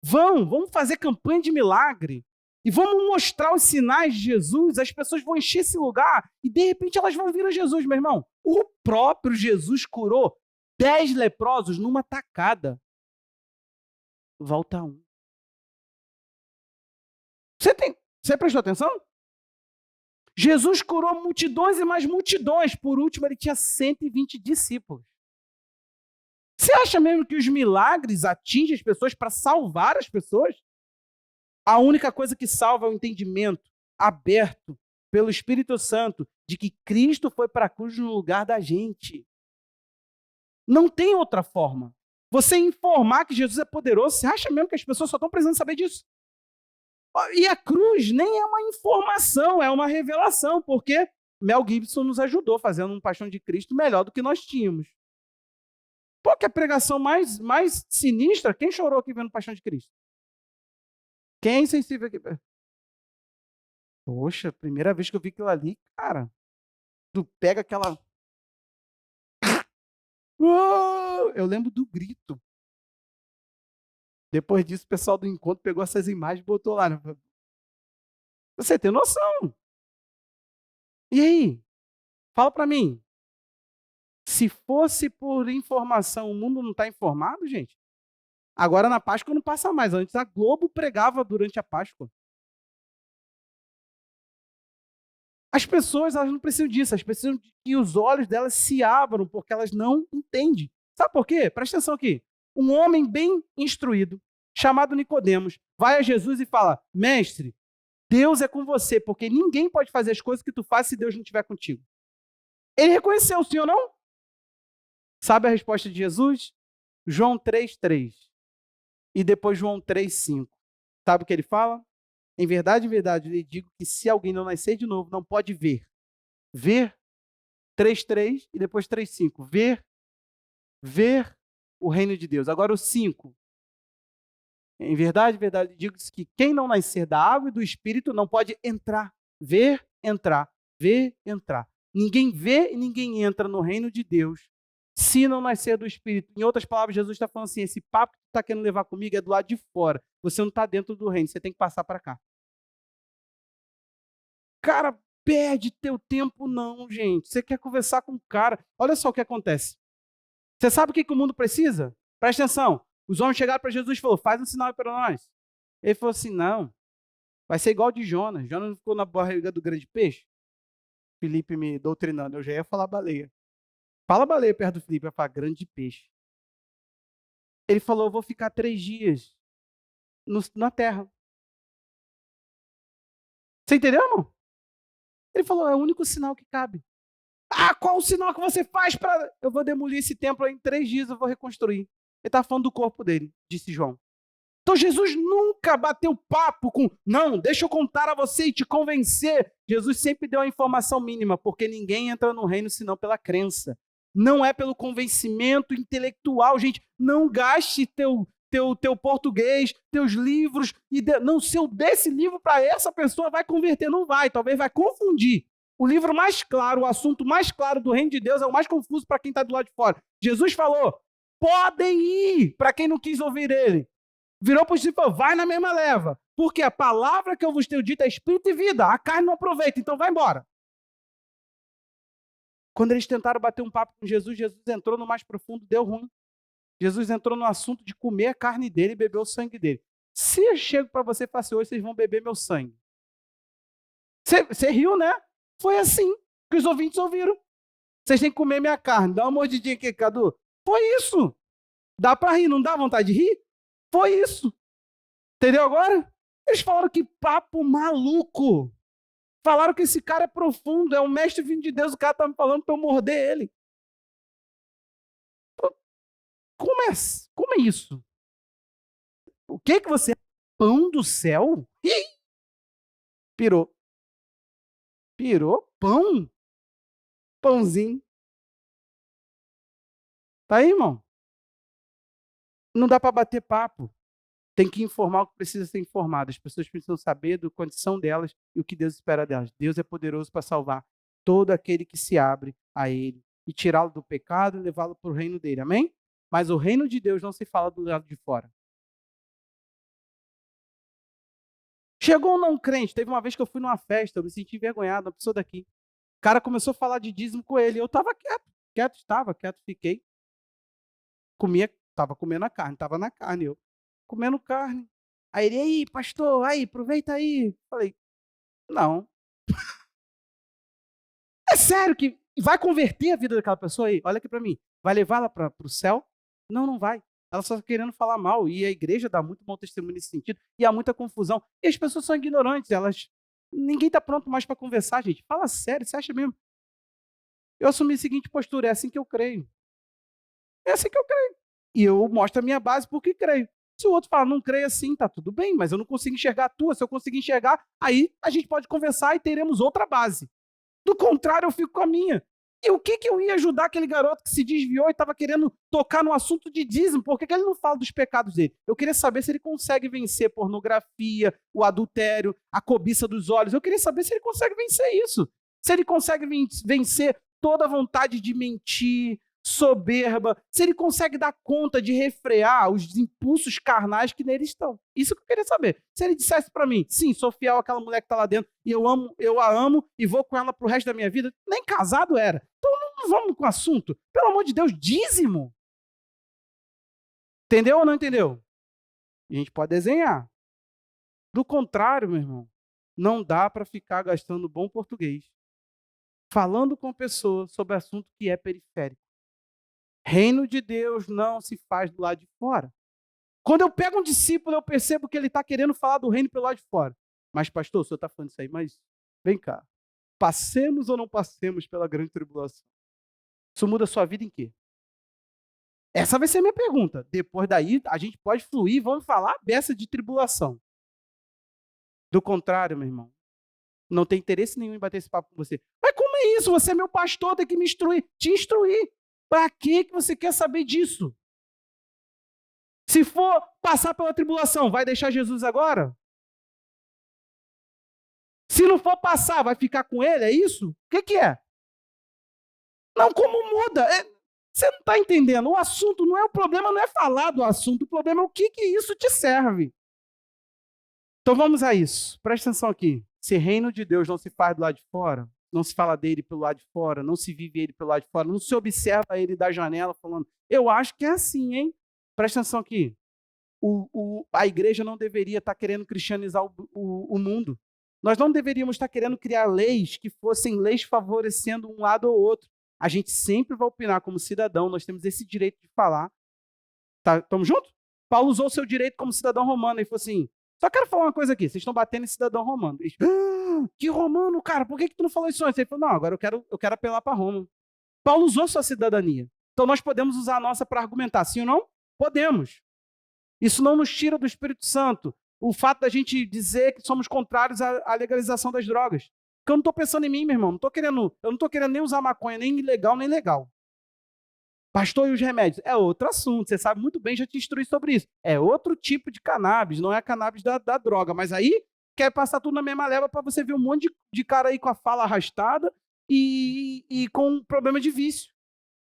vamos fazer campanha de milagre e vamos mostrar os sinais de Jesus, as pessoas vão encher esse lugar e de repente elas vão vir a Jesus, meu irmão. O próprio Jesus curou 10 leprosos numa tacada. Volta um. Você prestou atenção? Jesus curou multidões e mais multidões. Por último, ele tinha 120 discípulos. Você acha mesmo que os milagres atingem as pessoas para salvar as pessoas? A única coisa que salva é o entendimento aberto pelo Espírito Santo de que Cristo foi para a cruz no lugar da gente. Não tem outra forma. Você informar que Jesus é poderoso, você acha mesmo que as pessoas só estão precisando saber disso? E a cruz nem é uma informação, é uma revelação, porque Mel Gibson nos ajudou fazendo um Paixão de Cristo melhor do que nós tínhamos. Pô, que a pregação mais sinistra, quem chorou aqui vendo Paixão de Cristo? Quem é insensível aqui? Poxa, primeira vez que eu vi aquilo ali, cara, tu pega aquela... Eu lembro do grito. Depois disso, o pessoal do encontro pegou essas imagens e botou lá. Você tem noção? E aí? Fala para mim. Se fosse por informação, o mundo não está informado, gente? Agora na Páscoa não passa mais. Antes a Globo pregava durante a Páscoa. As pessoas, elas não precisam disso. Elas precisam que os olhos delas se abram, porque elas não entendem. Sabe por quê? Presta atenção aqui. Um homem bem instruído, chamado Nicodemos, vai a Jesus e fala: mestre, Deus é com você, porque ninguém pode fazer as coisas que tu faz se Deus não estiver contigo. Ele reconheceu, sim ou não? Sabe a resposta de Jesus? João 3,3. E depois João 3,5. Sabe o que ele fala? Em verdade, eu lhe digo que se alguém não nascer de novo, não pode ver. Ver 3,3 e depois 3,5. Ver o reino de Deus. Agora o 5. Em verdade, eu lhe digo que quem não nascer da água e do Espírito não pode entrar. Ver, entrar. Ver, entrar. Ninguém vê e ninguém entra no reino de Deus se não nascer do Espírito. Em outras palavras, Jesus está falando assim, esse papo que tu está querendo levar comigo é do lado de fora. Você não está dentro do reino, você tem que passar para cá. Cara, perde teu tempo não, gente. Você quer conversar com o cara. Olha só o que acontece. Você sabe o que o mundo precisa? Presta atenção. Os homens chegaram para Jesus e falaram, faz um sinal para nós. Ele falou assim, não. Vai ser igual de Jonas. Jonas não ficou na barriga do grande peixe? Felipe me doutrinando. Eu já ia falar baleia. Fala baleia perto do Felipe. Vai falar grande peixe. Ele falou, eu vou ficar 3 dias na terra. Você entendeu, irmão? Ele falou, é o único sinal que cabe. Ah, qual o sinal que você faz para... Eu vou demolir esse templo aí em 3 dias, eu vou reconstruir. Ele está falando do corpo dele, disse João. Então Jesus nunca bateu papo com, não, deixa eu contar a você e te convencer. Jesus sempre deu a informação mínima, porque ninguém entra no reino senão pela crença. Não é pelo convencimento intelectual, gente. Não gaste teu português, teus livros, não, se eu desse livro para essa pessoa, vai converter, não vai, talvez vai confundir. O livro mais claro, o assunto mais claro do reino de Deus é o mais confuso para quem está do lado de fora. Jesus falou, podem ir, para quem não quis ouvir ele. Virou para os discípulos, vai na mesma leva, porque a palavra que eu vos tenho dito é espírito e vida, a carne não aproveita, então vai embora. Quando eles tentaram bater um papo com Jesus, Jesus entrou no mais profundo, deu ruim. Jesus entrou no assunto de comer a carne dele e beber o sangue dele. Se eu chego para você e falo assim, hoje vocês vão beber meu sangue. Você riu, né? Foi assim que os ouvintes ouviram. Vocês têm que comer minha carne. Dá uma mordidinha aqui, Cadu. Foi isso. Dá para rir, não dá vontade de rir? Foi isso. Entendeu agora? Eles falaram que papo maluco. Falaram que esse cara é profundo, é um mestre vindo de Deus, o cara tá me falando para eu morder ele. Como é isso? O que você é? Pão do céu? Ih! Pirou. Pirou? Pão? Pãozinho. Tá aí, irmão? Não dá para bater papo. Tem que informar o que precisa ser informado. As pessoas precisam saber da condição delas e o que Deus espera delas. Deus é poderoso para salvar todo aquele que se abre a Ele e tirá-lo do pecado e levá-lo para o reino dele. Amém? Mas o reino de Deus não se fala do lado de fora. Chegou um não crente. Teve uma vez que eu fui numa festa, eu me senti envergonhado, uma pessoa daqui. O cara começou a falar de dízimo com ele. Eu estava quieto, fiquei. Estava comendo a carne, estava na carne, eu comendo carne. Aí ele, aí, pastor, aí, aproveita aí. Falei, não. É sério que vai converter a vida daquela pessoa aí? Olha aqui para mim. Vai levá-la para o céu? Não, não vai. Ela só está querendo falar mal. E a igreja dá muito mau testemunho nesse sentido. E há muita confusão. E as pessoas são ignorantes. Ninguém está pronto mais para conversar, gente. Fala sério, você acha mesmo? Eu assumi a seguinte postura, é assim que eu creio. É assim que eu creio. E eu mostro a minha base porque creio. Se o outro fala, não creio assim, tá tudo bem, mas eu não consigo enxergar a tua. Se eu conseguir enxergar, aí a gente pode conversar e teremos outra base. Do contrário, eu fico com a minha. E o que eu ia ajudar aquele garoto que se desviou e estava querendo tocar no assunto de dízimo? Por que ele não fala dos pecados dele? Eu queria saber se ele consegue vencer pornografia, o adultério, a cobiça dos olhos. Eu queria saber se ele consegue vencer isso. Se ele consegue vencer toda a vontade de mentir, soberba, se ele consegue dar conta de refrear os impulsos carnais que nele estão. Isso que eu queria saber. Se ele dissesse para mim, sim, sou fiel àquela mulher que está lá dentro e eu a amo e vou com ela para o resto da minha vida, nem casado era. Então não vamos com o assunto. Pelo amor de Deus, dízimo. Entendeu ou não entendeu? A gente pode desenhar. Do contrário, meu irmão, não dá para ficar gastando bom português falando com a pessoa sobre assunto que é periférico. Reino de Deus não se faz do lado de fora. Quando eu pego um discípulo, eu percebo que ele está querendo falar do reino pelo lado de fora. Mas, pastor, o senhor está falando isso aí, mas vem cá. Passemos ou não passemos pela grande tribulação? Isso muda a sua vida em quê? Essa vai ser a minha pergunta. Depois daí, a gente pode fluir, vamos falar dessa de tribulação. Do contrário, meu irmão, não tem interesse nenhum em bater esse papo com você. Mas como é isso? Você é meu pastor, tem que me instruir. Te instruir. Para que você quer saber disso? Se for passar pela tribulação, vai deixar Jesus agora? Se não for passar, vai ficar com ele? É isso? O que é? Não, como muda? Você não está entendendo. O assunto não é o problema, não é falar do assunto. O problema é o que isso te serve. Então vamos a isso. Presta atenção aqui. Se reino de Deus não se faz do lado de fora, não se fala dele pelo lado de fora, não se vive ele pelo lado de fora, não se observa ele da janela falando, eu acho que é assim, hein? Presta atenção aqui. A igreja não deveria estar querendo cristianizar o mundo. Nós não deveríamos estar querendo criar leis que fossem leis favorecendo um lado ou outro. A gente sempre vai opinar como cidadão, nós temos esse direito de falar. Estamos juntos? Paulo usou o seu direito como cidadão romano e falou assim, só quero falar uma coisa aqui, vocês estão batendo em cidadão romano. Eles, que romano, cara, por que tu não falou isso antes? Ele falou, não, agora eu quero apelar para Roma. Paulo usou sua cidadania. Então nós podemos usar a nossa para argumentar, sim ou não? Podemos. Isso não nos tira do Espírito Santo. O fato da gente dizer que somos contrários à legalização das drogas. Porque eu não estou pensando em mim, meu irmão. Eu não estou querendo nem usar maconha, nem ilegal, nem legal. Pastor, e os remédios? É outro assunto. Você sabe muito bem, já te instruí sobre isso. É outro tipo de cannabis, não é a cannabis da droga. Mas aí quer passar tudo na mesma leva para você ver um monte de cara aí com a fala arrastada e com problema de vício.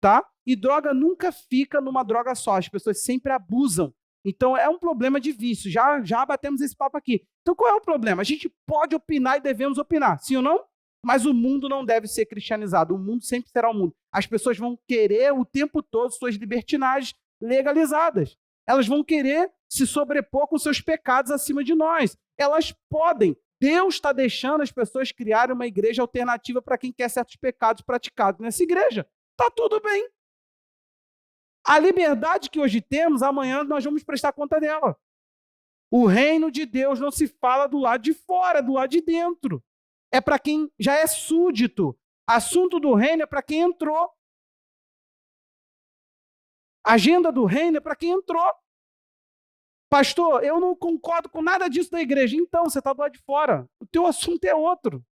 Tá? E droga nunca fica numa droga só. As pessoas sempre abusam. Então, é um problema de vício. Já batemos esse papo aqui. Então, qual é o problema? A gente pode opinar e devemos opinar, sim ou não? Mas o mundo não deve ser cristianizado. O mundo sempre será o mundo. As pessoas vão querer o tempo todo suas libertinagens legalizadas. Elas vão querer se sobrepor com seus pecados acima de nós. Elas podem. Deus está deixando as pessoas criarem uma igreja alternativa para quem quer certos pecados praticados nessa igreja. Está tudo bem. A liberdade que hoje temos, amanhã nós vamos prestar conta dela. O reino de Deus não se fala do lado de fora, do lado de dentro. É para quem já é súdito. Assunto do reino é para quem entrou. A agenda do reino é para quem entrou. Pastor, eu não concordo com nada disso da igreja. Então, você está do lado de fora. O teu assunto é outro.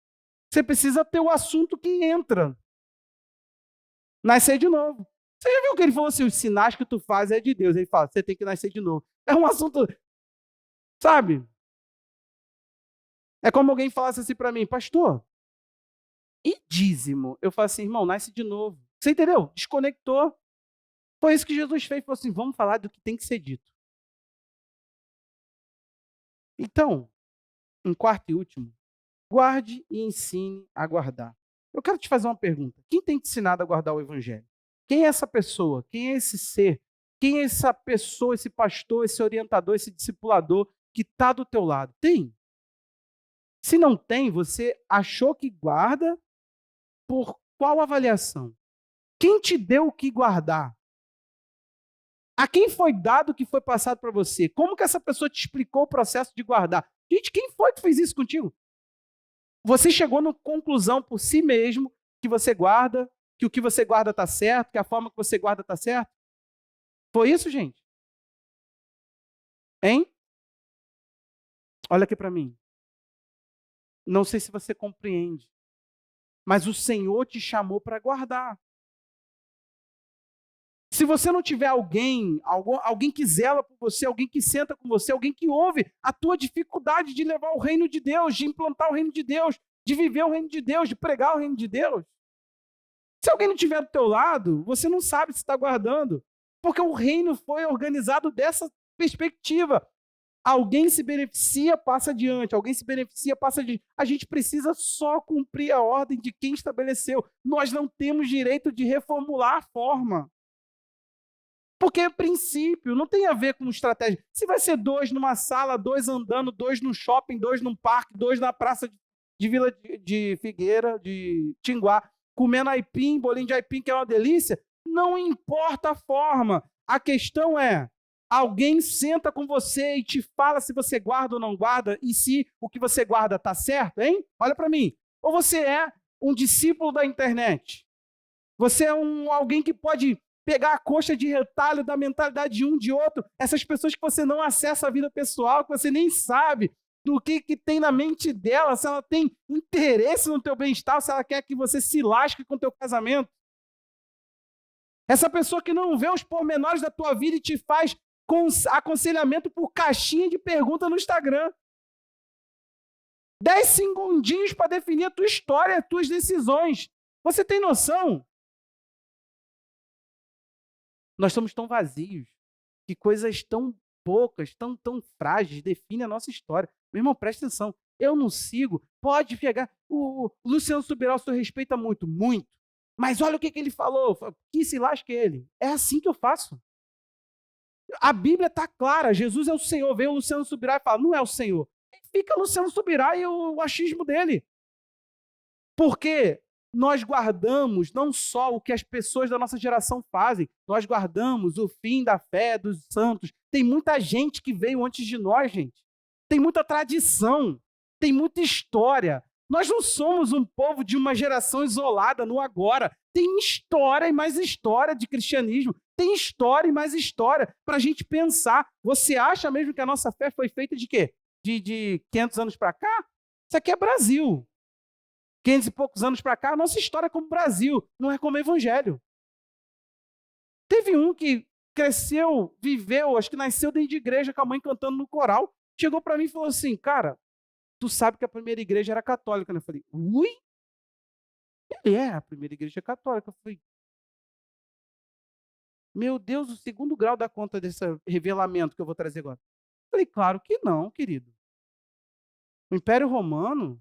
Você precisa ter o assunto que entra. Nascer de novo. Você já viu que ele falou assim, os sinais que tu faz é de Deus. Ele fala, você tem que nascer de novo. É um assunto, sabe? É como alguém falasse assim para mim, pastor, e dízimo? Eu falo assim, irmão, nasce de novo. Você entendeu? Desconectou. Foi isso que Jesus fez. Falou assim, vamos falar do que tem que ser dito. Então, em quarto e último, guarde e ensine a guardar. Eu quero te fazer uma pergunta. Quem tem te ensinado a guardar o evangelho? Quem é essa pessoa? Quem é esse ser? Quem é essa pessoa, esse pastor, esse orientador, esse discipulador que está do teu lado? Tem? Se não tem, você achou que guarda por qual avaliação? Quem te deu o que guardar? A quem foi dado o que foi passado para você? Como que essa pessoa te explicou o processo de guardar? Gente, quem foi que fez isso contigo? Você chegou na conclusão por si mesmo que você guarda, que o que você guarda está certo, que a forma que você guarda está certo? Foi isso, gente? Hein? Olha aqui para mim. Não sei se você compreende, mas o Senhor te chamou para guardar. Se você não tiver alguém que zela por você, alguém que senta com você, alguém que ouve a tua dificuldade de levar o reino de Deus, de implantar o reino de Deus, de viver o reino de Deus, de pregar o reino de Deus, Se alguém não estiver do teu lado, você não sabe se está guardando, porque o reino foi organizado dessa perspectiva. Alguém se beneficia, passa adiante. Alguém se beneficia, passa adiante. A gente precisa só cumprir a ordem de quem estabeleceu. Nós não temos direito de reformular a forma. Porque é princípio, não tem a ver com estratégia. Se vai ser 2 numa sala, 2 andando, 2 no shopping, 2 num parque, 2 na praça de Vila de Figueira, de Tinguá, comendo aipim, bolinho de aipim, que é uma delícia, não importa a forma. A questão é, alguém senta com você e te fala se você guarda ou não guarda, e se o que você guarda está certo, hein? Olha para mim. Ou você é um discípulo da internet? Você é alguém que pode pegar a coxa de retalho da mentalidade de um, de outro, essas pessoas que você não acessa a vida pessoal, que você nem sabe do que tem na mente dela, se ela tem interesse no teu bem-estar, se ela quer que você se lasque com o teu casamento. Essa pessoa que não vê os pormenores da tua vida e te faz aconselhamento por caixinha de pergunta no Instagram. 10 segundinhos para definir a tua história, as tuas decisões. Você tem noção? Nós somos tão vazios que coisas tão poucas, tão frágeis, definem a nossa história. Meu irmão, presta atenção. Eu não sigo. Pode pegar. O Luciano Subirá, o senhor respeita muito, muito. Mas olha o que ele falou. Que se lasque ele. É assim que eu faço. A Bíblia está clara. Jesus é o Senhor. Vem o Luciano Subirá e fala, não é o Senhor. Fica Luciano Subirá e o achismo dele. Porque nós guardamos não só o que as pessoas da nossa geração fazem, nós guardamos o fim da fé dos santos. Tem muita gente que veio antes de nós, gente. Tem muita tradição, tem muita história. Nós não somos um povo de uma geração isolada no agora. Tem história e mais história de cristianismo. Tem história e mais história para a gente pensar. Você acha mesmo que a nossa fé foi feita de quê? De 500 anos para cá? Isso aqui é Brasil. 500 e poucos anos para cá, a nossa história é como Brasil, não é como Evangelho. Teve um que cresceu, viveu, acho que nasceu dentro de igreja com a mãe cantando no coral, chegou para mim e falou assim, cara, tu sabe que a primeira igreja era católica, né? Eu falei, ui? Ele é, a primeira igreja é católica. Eu falei, meu Deus, o segundo grau dá conta desse revelamento que eu vou trazer agora. Eu falei, claro que não, querido. O Império Romano,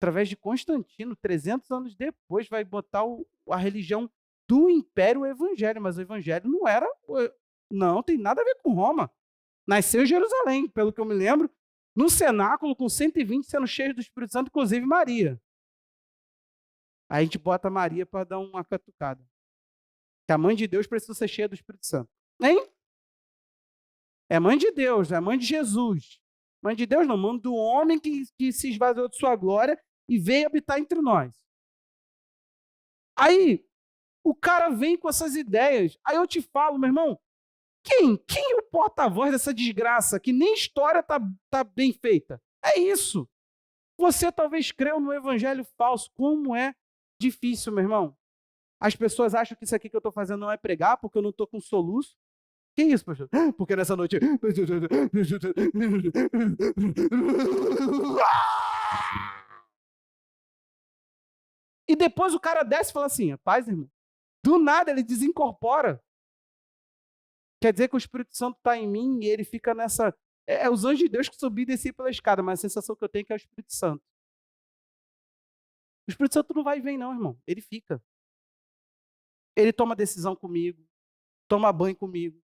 através de Constantino, 300 anos depois, vai botar a religião do Império Evangelho, mas o Evangelho não tem nada a ver com Roma. Nasceu em Jerusalém, pelo que eu me lembro, no cenáculo com 120 sendo cheios do Espírito Santo, inclusive Maria. Aí a gente bota Maria para dar uma catucada. Que a mãe de Deus precisa ser cheia do Espírito Santo. Hein? É mãe de Deus, é mãe de Jesus. Mãe de Deus não, mãe do homem que se esvaziou de sua glória e veio habitar entre nós. Aí, o cara vem com essas ideias. Aí eu te falo, meu irmão, quem é o porta-voz dessa desgraça que nem história tá bem feita? É isso. Você talvez creu no evangelho falso. Como é difícil, meu irmão. As pessoas acham que isso aqui que eu estou fazendo não é pregar porque eu não estou com soluço. Que isso, pastor? Porque nessa noite... E depois o cara desce e fala assim, paz, irmão, do nada ele desincorpora. Quer dizer que o Espírito Santo está em mim e ele fica nessa... É os anjos de Deus que subiam e desciam pela escada, mas a sensação que eu tenho é que é o Espírito Santo. O Espírito Santo não vai e vem não, irmão. Ele fica. Ele toma decisão comigo, toma banho comigo.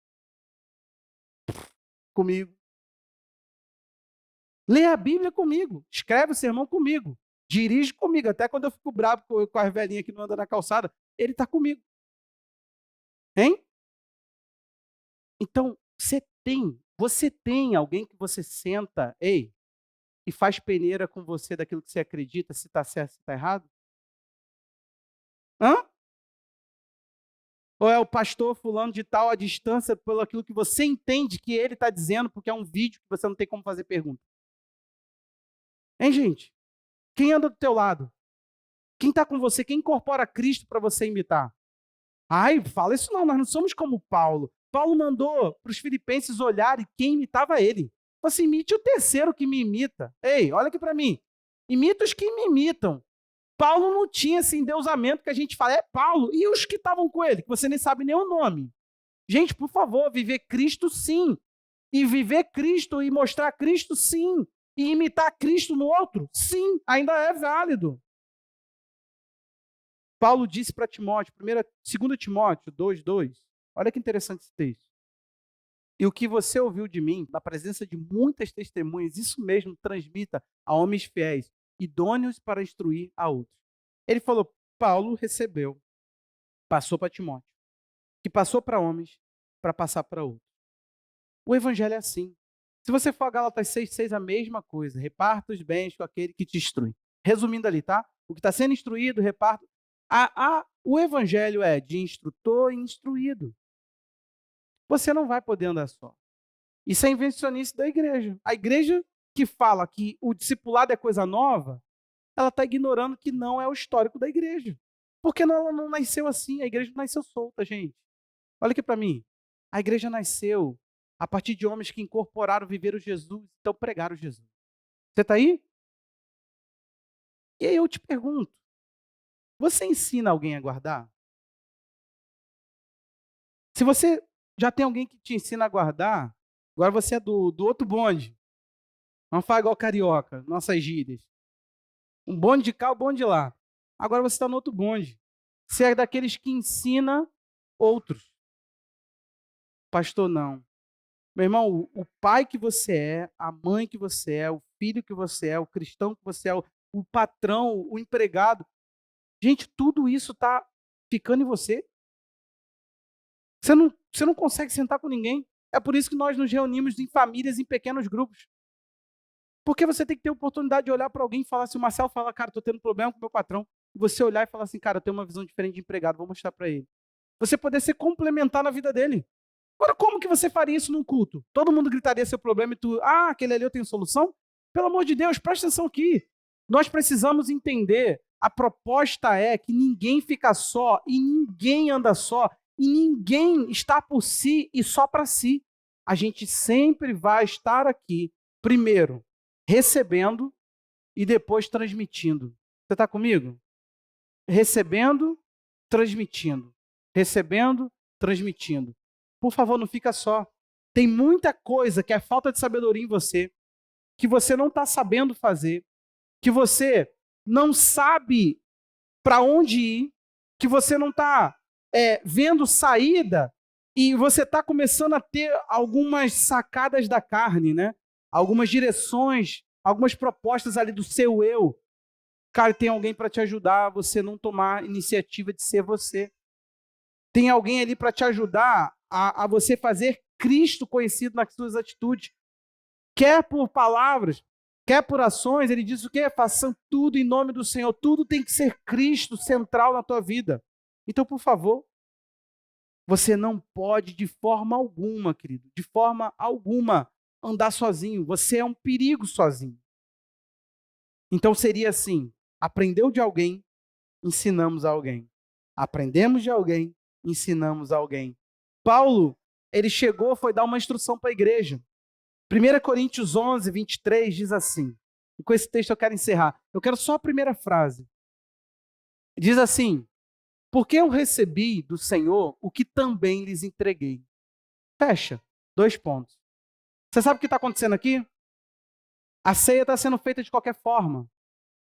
Lê a Bíblia comigo, escreve o sermão comigo, dirige comigo, até quando eu fico bravo com as velhinhas que não andam na calçada, ele está comigo. Hein? Então, você tem alguém que você senta, e faz peneira com você daquilo que você acredita, se está certo, se está errado? Hã? Ou é o pastor fulano de tal à distância pelo aquilo que você entende que ele está dizendo, porque é um vídeo que você não tem como fazer pergunta? Hein, gente? Quem anda do teu lado? Quem está com você? Quem incorpora Cristo para você imitar? Ai, fala isso não, nós não somos como Paulo. Paulo mandou para os filipenses olharem quem imitava ele. Falou assim, imite o terceiro que me imita. Ei, olha aqui para mim. Imita os que me imitam. Paulo não tinha esse endeusamento que a gente fala, é Paulo. E os que estavam com ele, que você nem sabe nem o nome. Gente, por favor, viver Cristo sim. E viver Cristo e mostrar Cristo sim. E imitar Cristo no outro, sim, ainda é válido. Paulo disse para Timóteo, 2 Timóteo 2:2, olha que interessante esse texto. E o que você ouviu de mim, na presença de muitas testemunhas, isso mesmo transmita a homens fiéis, idôneos para instruir a outros. Ele falou, Paulo recebeu, passou para Timóteo, que passou para homens, para passar para outros. O evangelho é assim. Se você for a Gálatas 6:6, a mesma coisa. Reparta os bens com aquele que te instrui. Resumindo ali, tá? O que está sendo instruído, reparta. O evangelho é de instrutor e instruído. Você não vai poder andar só. Isso é invencionice da igreja. A igreja que fala que o discipulado é coisa nova, ela está ignorando que não é o histórico da igreja. Porque ela não nasceu assim, a igreja não nasceu solta, gente. Olha aqui para mim. A igreja nasceu a partir de homens que incorporaram, viveram Jesus, então pregaram Jesus. Você está aí? E aí eu te pergunto, você ensina alguém a guardar? Se você já tem alguém que te ensina a guardar, agora você é do outro bonde. Vamos falar igual carioca, nossas gírias. Um bonde de cá, um bonde de lá. Agora você está no outro bonde. Você é daqueles que ensina outros. Pastor, não. Meu irmão, o pai que você é, a mãe que você é, o filho que você é, o cristão que você é, o patrão, o empregado. Gente, tudo isso está ficando em você. Você não consegue sentar com ninguém. É por isso que nós nos reunimos em famílias, em pequenos grupos. Porque você tem que ter a oportunidade de olhar para alguém e falar assim, o Marcelo fala, cara, estou tendo problema com o meu patrão. E você olhar e falar assim, cara, eu tenho uma visão diferente de empregado, vou mostrar para ele. Você poder ser complementar na vida dele. Agora, como que você faria isso num culto? Todo mundo gritaria seu problema e tu, aquele ali eu tenho solução? Pelo amor de Deus, presta atenção aqui. Nós precisamos entender, a proposta é que ninguém fica só e ninguém anda só e ninguém está por si e só para si. A gente sempre vai estar aqui, primeiro, recebendo e depois transmitindo. Você está comigo? Recebendo, transmitindo. Recebendo, transmitindo. Por favor, não fica só. Tem muita coisa que é falta de sabedoria em você, que você não está sabendo fazer, que você não sabe para onde ir, que você não está vendo saída e você está começando a ter algumas sacadas da carne, né? Algumas direções, algumas propostas ali do seu eu. Cara, tem alguém para te ajudar a você não tomar iniciativa de ser você. Tem alguém ali para te ajudar a você fazer Cristo conhecido nas suas atitudes. Quer por palavras, quer por ações, ele diz o quê? Façam tudo em nome do Senhor. Tudo tem que ser Cristo central na tua vida. Então, por favor, você não pode de forma alguma, querido, de forma alguma, andar sozinho. Você é um perigo sozinho. Então seria assim, aprendeu de alguém, ensinamos a alguém. Aprendemos de alguém, ensinamos a alguém. Paulo, ele chegou, foi dar uma instrução para a igreja. 1 Coríntios 11:23 diz assim, e com esse texto eu quero encerrar. Eu quero só a primeira frase. Diz assim, porque eu recebi do Senhor o que também lhes entreguei. Fecha, 2 pontos. Você sabe o que está acontecendo aqui? A ceia está sendo feita de qualquer forma.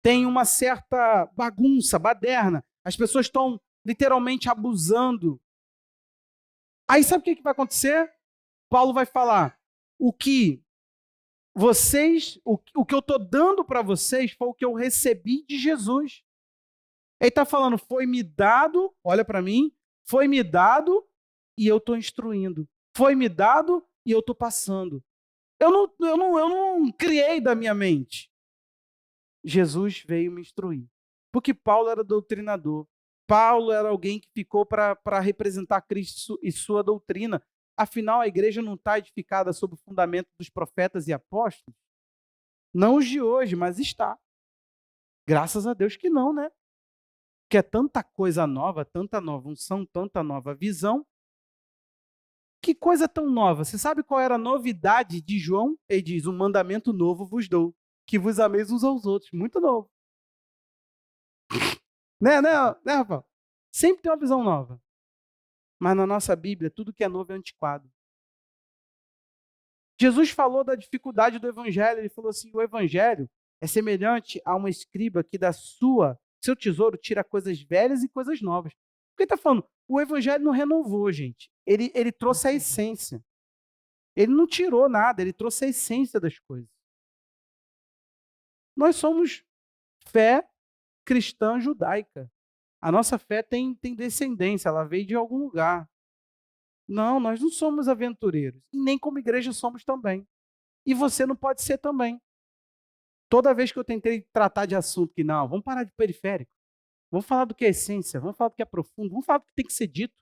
Tem uma certa bagunça, baderna. As pessoas estão literalmente abusando. Aí sabe o que vai acontecer? Paulo vai falar, o que eu estou dando para vocês foi o que eu recebi de Jesus. Ele está falando, foi me dado, olha para mim, foi me dado e eu estou instruindo. Foi me dado e eu estou passando. Eu não criei da minha mente. Jesus veio me instruir. Porque Paulo era doutrinador. Paulo era alguém que ficou para representar Cristo e sua doutrina. Afinal, a igreja não está edificada sob o fundamento dos profetas e apóstolos? Não os de hoje, mas está. Graças a Deus que não, né? Que é tanta coisa nova, tanta nova unção, tanta nova visão. Que coisa tão nova. Você sabe qual era a novidade de João? Ele diz, um mandamento novo vos dou, que vos ameis uns aos outros. Muito novo. Né, Rafael? Sempre tem uma visão nova. Mas na nossa Bíblia, tudo que é novo é antiquado. Jesus falou da dificuldade do evangelho, ele falou assim: o evangelho é semelhante a uma escriba que da seu tesouro tira coisas velhas e coisas novas. Porque ele está falando, o evangelho não renovou, gente. Ele trouxe a essência. Ele não tirou nada, ele trouxe a essência das coisas. Nós somos fé cristã judaica. A nossa fé tem descendência, ela veio de algum lugar. Não, nós não somos aventureiros. E nem como igreja somos também. E você não pode ser também. Toda vez que eu tentei tratar de assunto que não, vamos parar de periférico, vamos falar do que é essência, vamos falar do que é profundo, vamos falar do que tem que ser dito,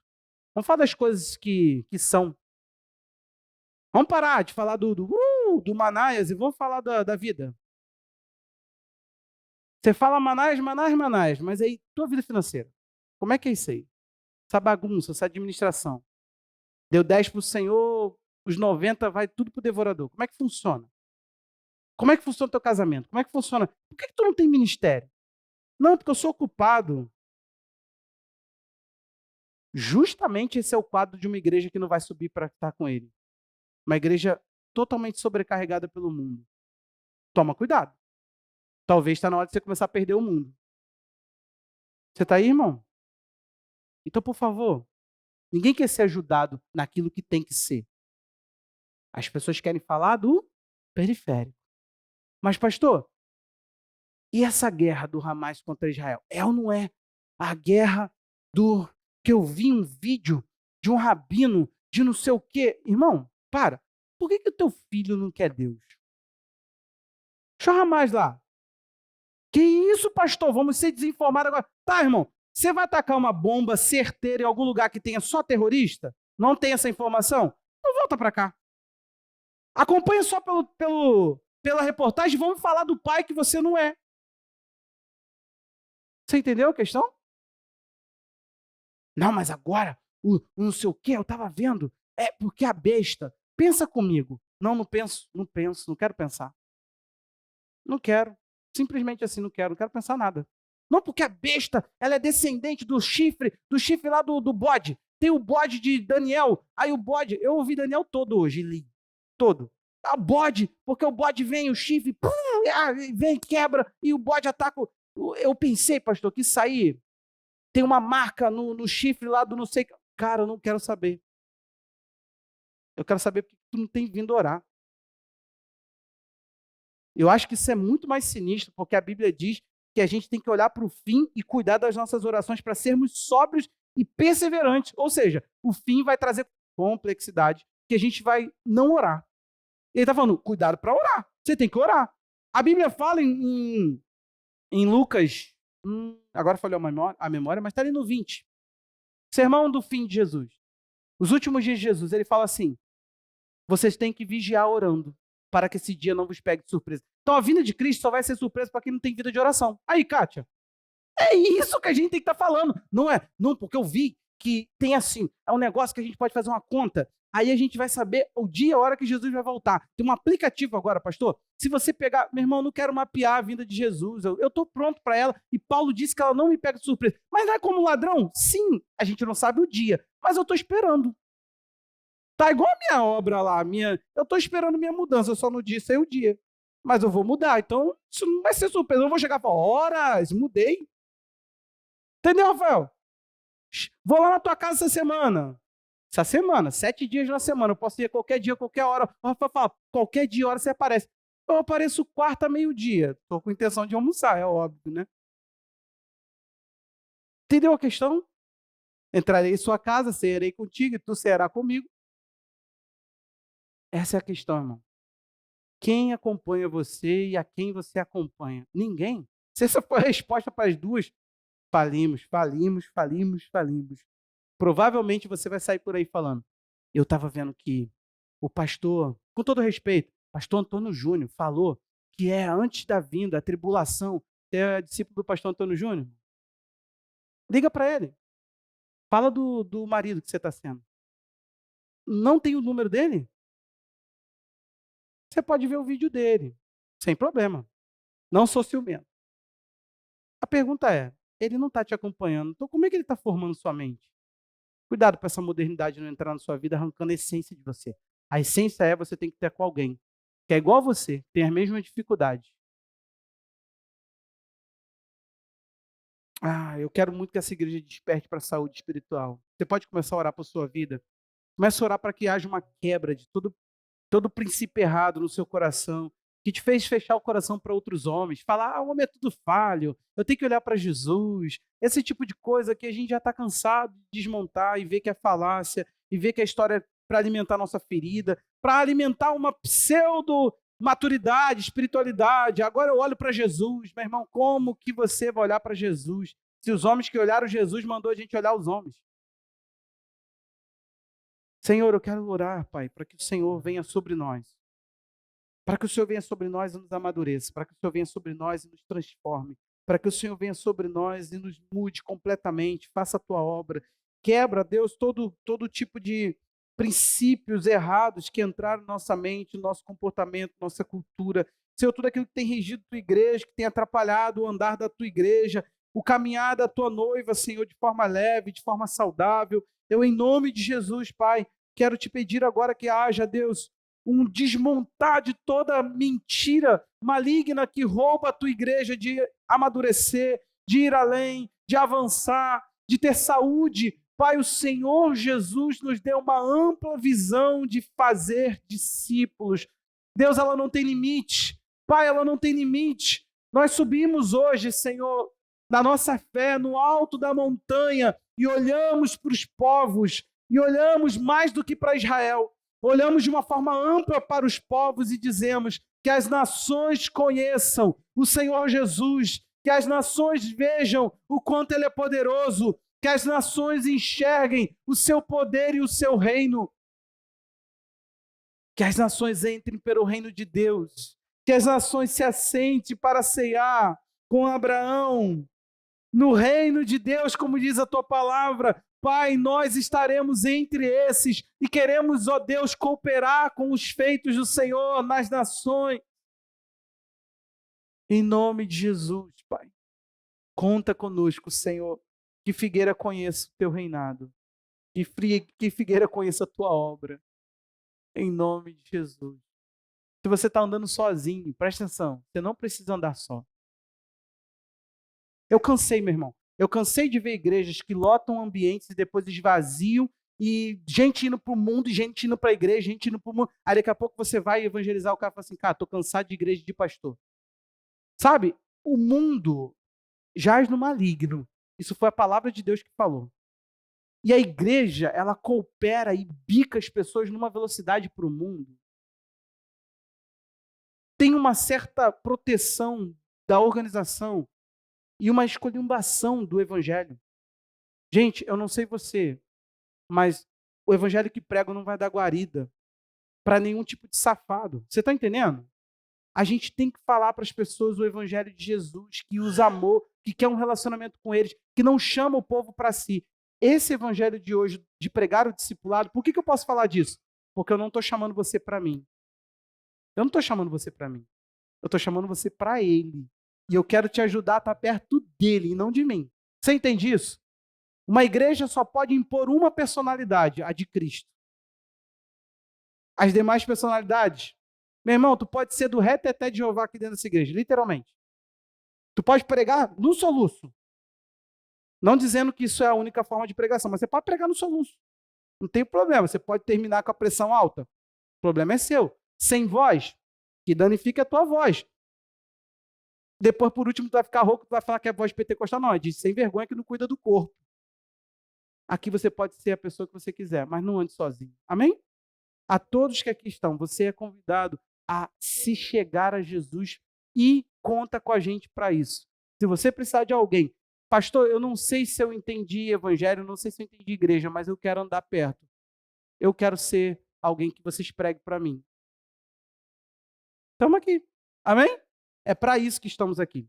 vamos falar das coisas que são. Vamos parar de falar do Manaias e vamos falar da vida. Você fala Manaias, Manaias, Manaias, mas aí tua vida financeira, como é que é isso aí? Essa bagunça, essa administração. Deu 10 para o Senhor, os 90 vai tudo para o devorador. Como é que funciona? Como é que funciona o teu casamento? Como é que funciona? Por que tu não tem ministério? Não, porque eu sou ocupado. Justamente esse é o quadro de uma igreja que não vai subir para estar com ele. Uma igreja totalmente sobrecarregada pelo mundo. Toma cuidado. Talvez está na hora de você começar a perder o mundo. Você está aí, irmão? Então, por favor, ninguém quer ser ajudado naquilo que tem que ser. As pessoas querem falar do periférico. Mas, pastor, e essa guerra do Hamas contra Israel? É ou não é a guerra do que eu vi um vídeo de um rabino de não sei o quê? Irmão, para. Por que o teu filho não quer Deus? Deixa o Hamas lá. Que isso, pastor? Vamos ser desinformados agora. Tá, irmão. Você vai atacar uma bomba certeira em algum lugar que tenha só terrorista? Não tem essa informação? Então volta para cá. Acompanha só pela reportagem. Vamos falar do pai que você não é. Você entendeu a questão? Não, mas agora, o não sei o quê, eu estava vendo. É porque a besta. Pensa comigo. Não, não penso, não penso, não quero pensar. Não quero. Simplesmente assim, não quero pensar nada. Não, porque a besta, ela é descendente do chifre lá do bode. Tem o bode de Daniel. Aí o bode, eu ouvi Daniel todo hoje, li. Todo. O bode, porque o bode vem, o chifre, pum, vem, quebra, e o bode ataca. Eu pensei, pastor, que isso aí tem uma marca no chifre lá do não sei. Cara, eu não quero saber. Eu quero saber porque tu não tem vindo orar. Eu acho que isso é muito mais sinistro, porque a Bíblia diz que a gente tem que olhar para o fim e cuidar das nossas orações para sermos sóbrios e perseverantes. Ou seja, o fim vai trazer complexidade, que a gente vai não orar. Ele está falando, cuidado para orar. Você tem que orar. A Bíblia fala em Lucas, agora falhou a memória, mas está ali no 20. Sermão do fim de Jesus. Os últimos dias de Jesus, ele fala assim, vocês têm que vigiar orando, para que esse dia não vos pegue de surpresa. Então a vinda de Cristo só vai ser surpresa para quem não tem vida de oração. Aí, Kátia, é isso que a gente tem que estar falando. Não é, não, porque eu vi que tem assim, é um negócio que a gente pode fazer uma conta, aí a gente vai saber o dia e a hora que Jesus vai voltar. Tem um aplicativo agora, pastor, se você pegar, meu irmão, eu não quero mapear a vinda de Jesus, eu estou pronto para ela, e Paulo disse que ela não me pega de surpresa. Mas não é como ladrão? Sim, a gente não sabe o dia, mas eu estou esperando. Tá igual a minha obra lá, eu estou esperando minha mudança, eu só não disse aí o dia. Mas eu vou mudar, então isso não vai ser surpresa. Eu não vou chegar e falar, horas, mudei. Entendeu, Rafael? Vou lá na tua casa essa semana. Essa semana, 7 dias na semana. Eu posso ir qualquer dia, qualquer hora. O Rafael fala, qualquer dia, hora você aparece. Eu apareço quarta, meio-dia. Estou com intenção de almoçar, é óbvio, né? Entendeu a questão? Entrarei em sua casa, cearei contigo e tu ceará comigo. Essa é a questão, irmão. Quem acompanha você e a quem você acompanha? Ninguém. Se essa for a resposta para as duas, falimos, falimos, falimos, falimos. Provavelmente você vai sair por aí falando. Eu estava vendo que o pastor, com todo respeito, pastor Antônio Júnior falou que é antes da vinda, a tribulação. Você é discípulo do pastor Antônio Júnior? Liga para ele. Fala do marido que você está sendo. Não tem o número dele? Você pode ver o vídeo dele, sem problema. Não sou ciumento. A pergunta é, ele não está te acompanhando. Então, como é que ele está formando sua mente? Cuidado para essa modernidade não entrar na sua vida arrancando a essência de você. A essência é você tem que ter com alguém que é igual a você, tem as mesmas dificuldades. Eu quero muito que essa igreja desperte para a saúde espiritual. Você pode começar a orar por sua vida. Comece a orar para que haja uma quebra de todo princípio errado no seu coração, que te fez fechar o coração para outros homens, falar, o homem é tudo falho, eu tenho que olhar para Jesus, esse tipo de coisa que a gente já está cansado de desmontar e ver que é falácia, e ver que a história é para alimentar nossa ferida, para alimentar uma pseudo-maturidade, espiritualidade. Agora eu olho para Jesus, meu irmão, como que você vai olhar para Jesus? Se os homens que olharam Jesus mandou a gente olhar os homens. Senhor, eu quero orar, Pai, para que o Senhor venha sobre nós. Para que o Senhor venha sobre nós e nos amadureça. Para que o Senhor venha sobre nós e nos transforme. Para que o Senhor venha sobre nós e nos mude completamente. Faça a tua obra. Quebra, Deus, todo tipo de princípios errados que entraram na nossa mente, no nosso comportamento, nossa cultura. Senhor, tudo aquilo que tem regido a tua igreja, que tem atrapalhado o andar da tua igreja, o caminhar da tua noiva, Senhor, de forma leve, de forma saudável. Eu, em nome de Jesus, Pai, quero te pedir agora que haja, Deus, um desmontar de toda mentira maligna que rouba a tua igreja de amadurecer, de ir além, de avançar, de ter saúde. Pai, o Senhor Jesus nos deu uma ampla visão de fazer discípulos. Deus, ela não tem limite. Pai, ela não tem limite. Nós subimos hoje, Senhor, na nossa fé, no alto da montanha, e olhamos para os povos, e olhamos mais do que para Israel. Olhamos de uma forma ampla para os povos e dizemos que as nações conheçam o Senhor Jesus, que as nações vejam o quanto Ele é poderoso, que as nações enxerguem o seu poder e o seu reino, que as nações entrem pelo reino de Deus, que as nações se assentem para ceiar com Abraão, no reino de Deus, como diz a tua palavra. Pai, nós estaremos entre esses e queremos, ó Deus, cooperar com os feitos do Senhor nas nações. Em nome de Jesus, Pai, conta conosco, Senhor, que Figueira conheça o teu reinado, que Figueira conheça a tua obra, em nome de Jesus. Se você está andando sozinho, presta atenção, você não precisa andar só. Eu cansei, meu irmão. Eu cansei de ver igrejas que lotam ambientes e depois esvaziam, e gente indo para o mundo, e gente indo para a igreja, gente indo para o mundo. Aí daqui a pouco você vai evangelizar, o cara fala assim, cara, estou cansado de igreja de pastor. Sabe, o mundo jaz no maligno. Isso foi a palavra de Deus que falou. E a igreja, ela coopera e bica as pessoas numa velocidade para o mundo. Tem uma certa proteção da organização e uma esculhambação do evangelho. Gente, eu não sei você, mas o evangelho que prego não vai dar guarida para nenhum tipo de safado. Você está entendendo? A gente tem que falar para as pessoas o evangelho de Jesus, que os amou, que quer um relacionamento com eles, que não chama o povo para si. Esse evangelho de hoje, de pregar o discipulado, por que eu posso falar disso? Porque eu não estou chamando você para mim. Eu não estou chamando você para mim. Eu estou chamando você para ele. E eu quero te ajudar a estar perto dele e não de mim. Você entende isso? Uma igreja só pode impor uma personalidade, a de Cristo. As demais personalidades, meu irmão, tu pode ser do reteté de Jeová aqui dentro dessa igreja, literalmente. Tu pode pregar no soluço. Não dizendo que isso é a única forma de pregação, mas você pode pregar no soluço. Não tem problema, você pode terminar com a pressão alta. O problema é seu. Sem voz, que danifica a tua voz. Depois, por último, tu vai ficar rouco, tu vai falar que é voz pentecostal. Não, é de sem vergonha que não cuida do corpo. Aqui você pode ser a pessoa que você quiser, mas não ande sozinho. Amém? A todos que aqui estão, você é convidado a se chegar a Jesus e conta com a gente para isso. Se você precisar de alguém, pastor, eu não sei se eu entendi evangelho, não sei se eu entendi igreja, mas eu quero andar perto. Eu quero ser alguém que vocês preguem para mim. Estamos aqui. Amém? É para isso que estamos aqui.